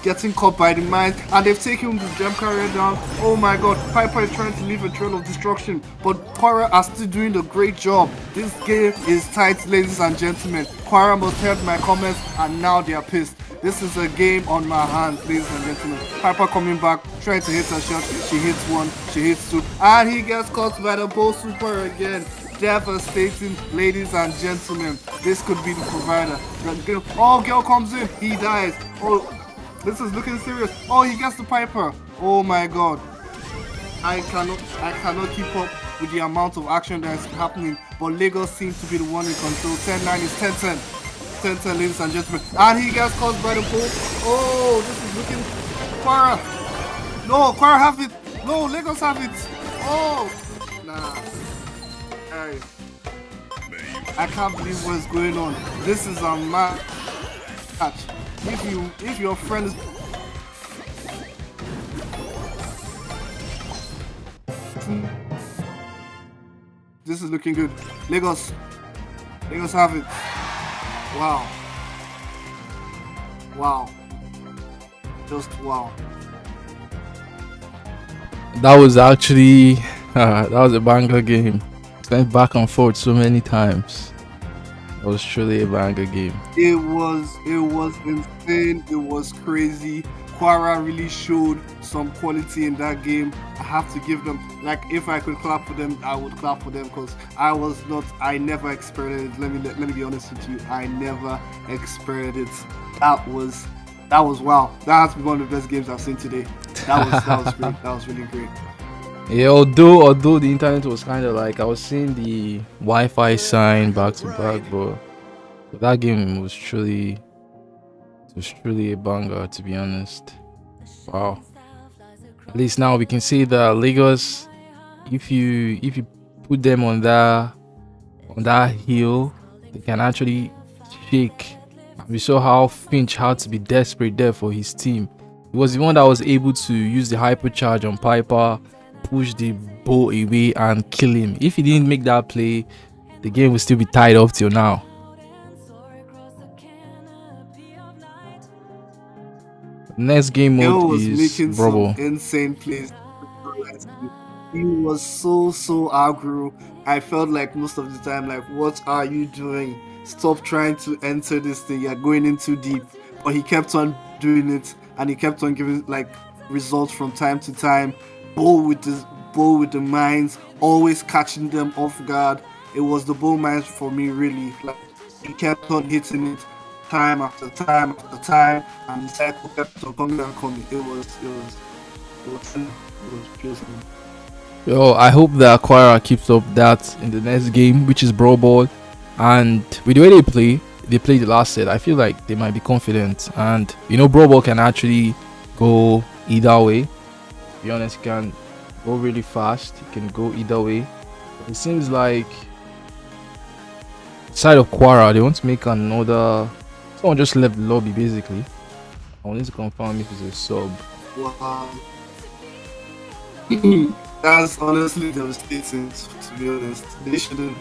getting caught by the mines, and they've taken the gem carrier down. Oh my god, Piper is trying to leave a trail of destruction, but Quara are still doing a great job. This game is tight, ladies and gentlemen. Quara must heard my comments, and now they are pissed. This is a game on my hands, ladies and gentlemen. Piper coming back, trying to hit her shot. She hits one, she hits two, and he gets caught by the Bull Super again. Devastating, ladies and gentlemen. This could be the provider. Gil comes in, he dies. Oh, this is looking serious. Oh, he gets the Piper. Oh my god. I cannot keep up with the amount of action that's happening. But Lagos seems to be the one in control. 10-9 is 10-10. 10-10, ladies and gentlemen. And he gets caught by the pole. Oh, this is looking Quara. No, Quara have it. No, Lagos have it. Oh, nah. Hey. I can't believe what's going on. This is a match. If your friend is this is looking good. Lagos have it. Wow. Just wow. That was actually that was a banger game. Went back and forth so many times. It was truly a banger game. It was insane. It was crazy. Quara really showed some quality in that game. I have to give them, like, if I could clap for them, I would clap for them, because I never expected it. Let me be honest with you. I never expected it. That was wow. That has to be one of the best games I've seen today. That was great. That was really great. Yeah, although the internet was kind of like, I was seeing the Wi-Fi sign back to back, but that game was truly a banger, to be honest. Wow. At least now we can see that Lagos, if you put them on that hill, they can actually shake. We saw how Finch had to be desperate there for his team. He was the one that was able to use the hypercharge on Piper, push the ball away and kill him. If he didn't make that play, the game would still be tied up till now. Next game mode was is making Brawl. some insane plays. He was so aggro. I felt like most of the time, like, what are you doing? Stop trying to enter this thing. You're going in too deep. But he kept on doing it, and he kept on giving like results from time to time. Ball with the mines, always catching them off guard. It was the ball mines for me, really. Like, he kept on hitting it time after time after time, and the cycle kept on coming and coming. It was beautiful. Yo, I hope that Quara keeps up that in the next game, which is Brawl Ball. And with the way they play the last set, I feel like they might be confident. And Brawl Ball can actually go either way. To be honest, it can go really fast. It can go either way. It seems like side of Quara, they want to make another. Someone just left the lobby basically. I wanted to confirm if it's a sub. Wow. That's honestly devastating, to be honest. They shouldn't.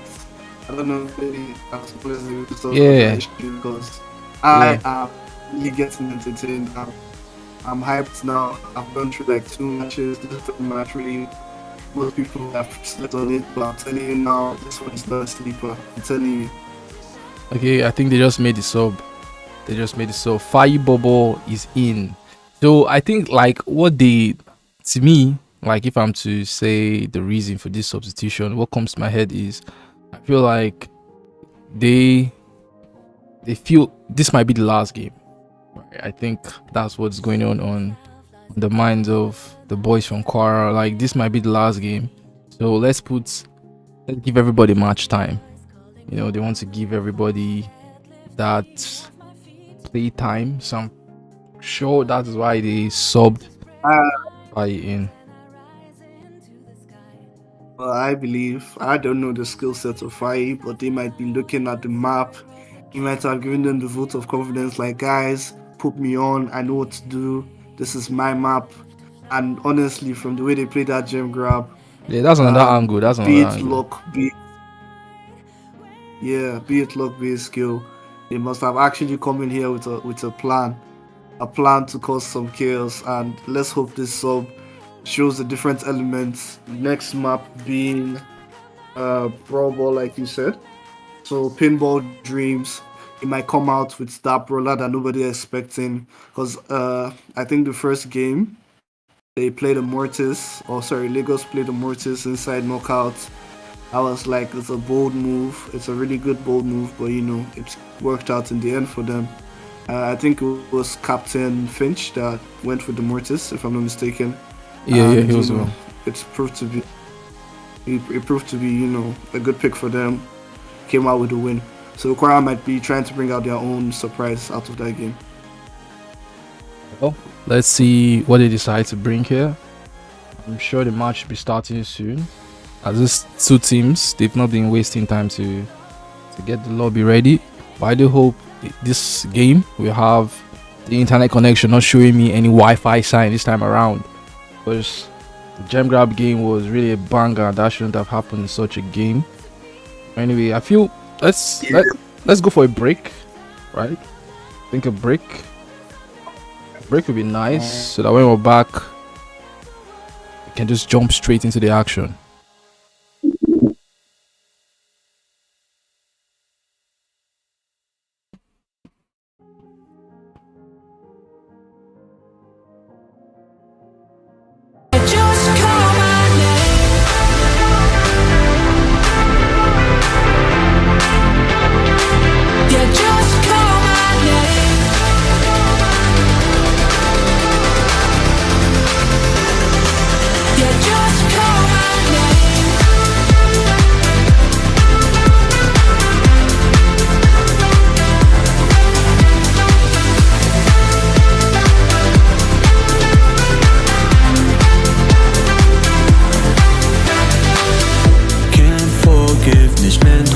I don't know if they are supposed to solve that issue, because I am really getting entertained. I'm hyped now. I've gone through like 2 matches. This is the match really most people have slept on it, but I'm telling you now, this one is not a sleeper. I'm telling you. Okay, I think they just made the sub. Fire Bubble is in. So I think like to me, like if I'm to say the reason for this substitution, what comes to my head is I feel like they feel this might be the last game. I think that's what's going on the minds of the boys from Quara. Like, this might be the last game, so let's give everybody match time. They want to give everybody that play time. So I'm sure that is why they subbed in. Well, I believe, I don't know the skill set of Fai, but they might be looking at the map. He might have given them the vote of confidence, like, guys, put me on, I know what to do, this is my map. And honestly, from the way they play that gem grab, that's another angle. That's another angle. Be it luck, be it skill. They must have actually come in here with a plan to cause some chaos. And let's hope this sub shows the different elements. Next map being Brawl Ball, like you said. So Pinball Dreams, it might come out with that brawler that nobody is expecting. Because I think the first game they played a Mortis, Lagos played a Mortis inside knockouts. I was like, it's a bold move. It's a really good bold move, but it worked out in the end for them. I think it was Captain Finch that went with the Mortis, if I'm not mistaken. Yeah, he was one. it's proved to be it proved to be, you know, a good pick for them. Came out with a win. So Quara might be trying to bring out their own surprise out of that game. Well, let's see what they decide to bring here. I'm sure the match will be starting soon. As these two teams, they've not been wasting time to get the lobby ready. But I do hope this game will have the internet connection not showing me any Wi-Fi sign this time around. Because the gem grab game was really a banger. That shouldn't have happened in such a game. Anyway, I feel let's go for a break, right? I think a break would be nice, so that when we're back, we can just jump straight into the action.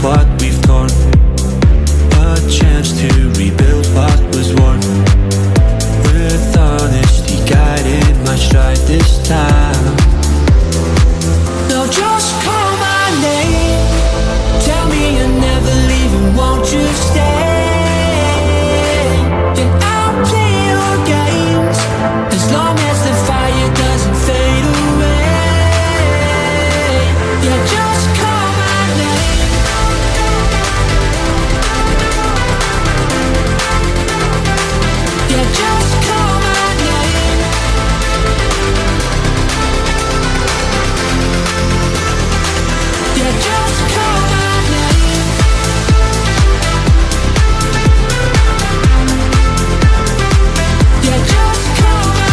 What we've done, a chance to rebuild what was won. With honesty guiding my stride this time. Now just call my name. Tell me you're never leaving, won't you stay? And I'll play your games as long as the fire doesn't fade away. Yeah, just call my name. Yeah, just call my name. Yeah, just call my name. Yeah, just call my name. Yeah, just call my name.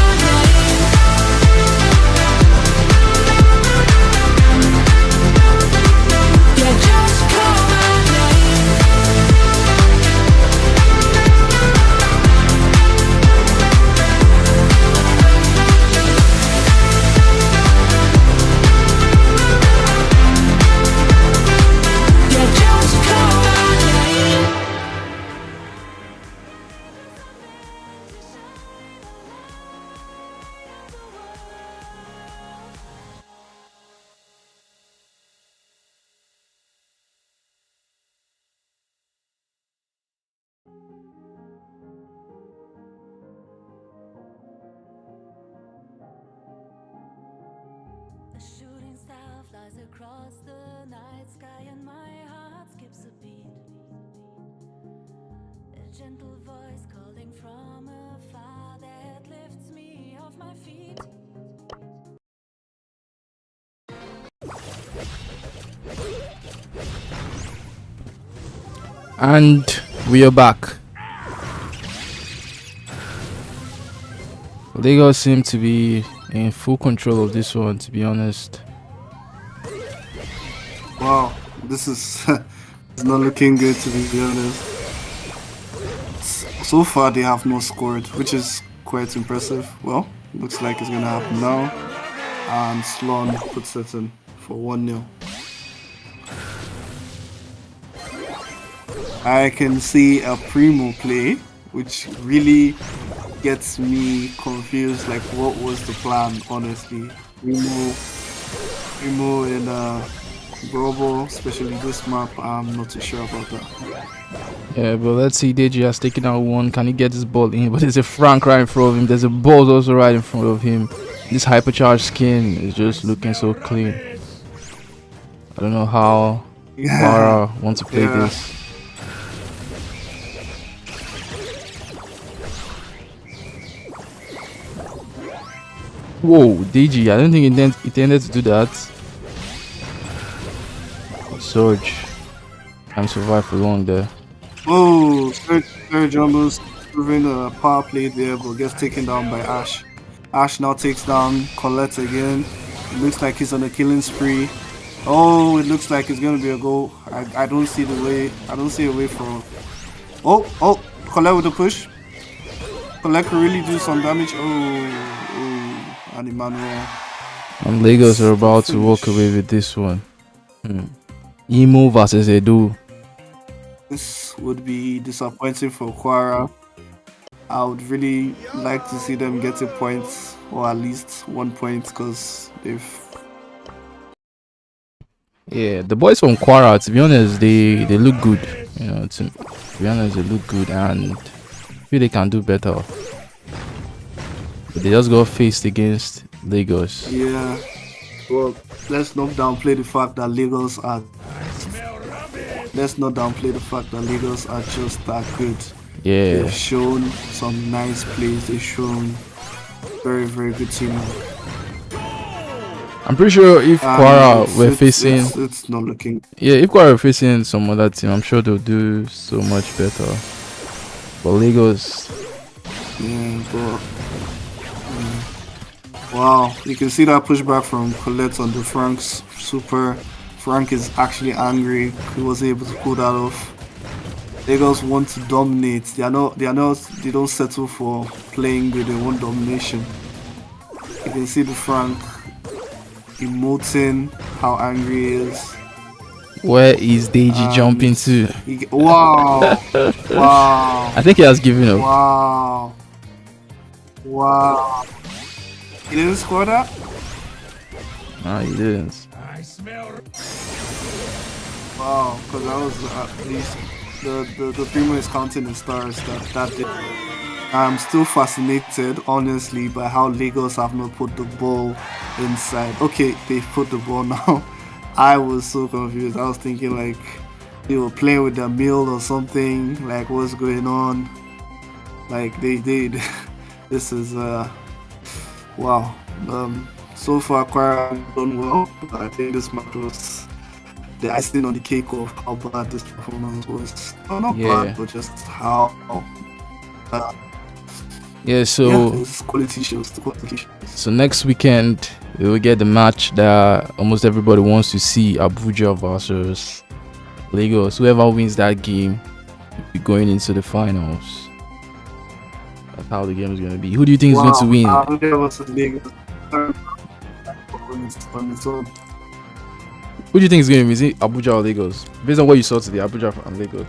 Yeah, just call my name. A shooting star flies across the night sky and my heart skips a beat. A gentle voice calling from afar that lifts me off my feet. And we are back. Lagos seem to be in full control of this one, to be honest. Wow, this is it's not looking good, to be honest. So far they have not scored, which is quite impressive. Well, looks like it's gonna happen now. And Sloan puts it in for 1-0. I can see a Primo play, which really gets me confused. Like, what was the plan, honestly? Primo in Brawl, especially this map, I'm not too sure about that. Yeah, but let's see. Deji has taken out one. Can he get this ball in? But there's a Frank right in front of him. There's a ball also right in front of him. This hypercharged skin is just looking so clean. I don't know how Mara wants to play this. Whoa, DG, I don't think it intended to do that. Surge can't survive for long there. Oh, Surge almost proving a power play there, but gets taken down by Ash. Ash now takes down Colette again. Looks like he's on a killing spree. Oh, it looks like it's gonna be a goal. I don't see the way. I don't see a way for. Oh, Colette with the push. Colette can really do some damage. Oh, and Emmanuel. And Lagos are about to walk away with this one. Emo versus Edu. This would be disappointing for Quara. I would really like to see them getting points, or at least 1 point, because they've. Yeah, the boys from Quara, to be honest, they look good. You know, to be honest, they look good, and I feel they can do better. But they just got faced against Lagos. Yeah. Well, let's not downplay the fact that Lagos are. Let's not downplay the fact that Lagos are just that good. Yeah. They've shown some nice plays. They've shown very, very good teamwork. I'm pretty sure if Quara were facing, it's not looking. yeah, if Quara were facing some other team, I'm sure they'll do so much better. But Lagos, Yeah, but wow, you can see that pushback from Colette on the Frank's super. Frank is actually angry. He wasn't able to pull that off. Lagos want to dominate. They don't settle for playing good. They want domination. You can see the Frank emoting how angry he is. where is Deji jumping to? Wow. Wow. I think he has given up. Wow. Wow. He didn't score that? No, he didn't. Wow, because that was at least the Primo is counting the stars that did. I'm still fascinated, honestly, by how Lagos have not put the ball inside. Okay, they've put the ball now. I was so confused. I was thinking like they were playing with their meal or something. Like what's going on? Like they did. This is wow. So far, Quara done well. But I think this match was the icing on the cake of how bad this performance was. Oh, not bad, but just how. So it's quality shows. So next weekend we will get the match that almost everybody wants to see: Abuja versus Lagos. Whoever wins that game will be going into the finals. That's how the game is going to be. Who do you think is going to win? Abuja versus Lagos. On its own. Who do you think is going to win? Is it Abuja or Lagos? Based on what you saw today, Abuja and Lagos.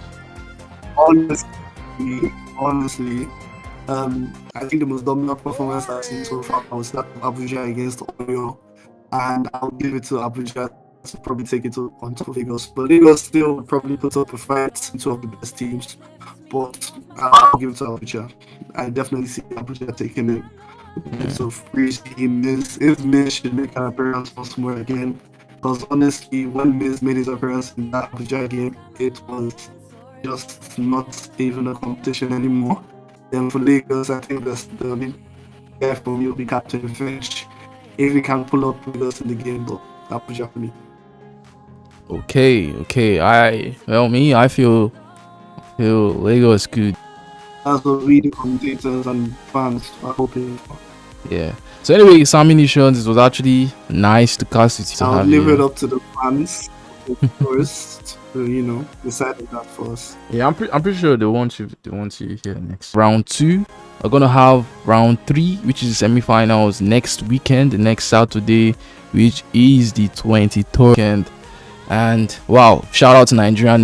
Honestly, I think the most dominant performance I've seen so far was that of Abuja against Oyo, and I'll give it to Abuja to probably take it on top of Lagos. But Lagos still would probably put up a fight in two of the best teams. But I'll give it to Abuja. I definitely see Abuja taking it. So if Miz should make an appearance once more again, because honestly, when Miz made his appearance in that Abuja game, it was just not even a competition anymore. Then for Lagos, I think that's the only guy for me will be Captain Finch. If he can pull up Lagos in the game, but Abuja for me. Okay. I feel Lagos good. That's what we, the commentators and fans, are hoping for. Yeah. So anyway, Sammy Nations, it was actually nice to cast it. I'll leave it up to the fans first to decide that for us. Yeah, I'm pretty sure they want you here next. Round 2. We're gonna have round 3, which is the semi-finals next weekend, next Saturday, which is the 23rd. And wow, shout out to Nigerian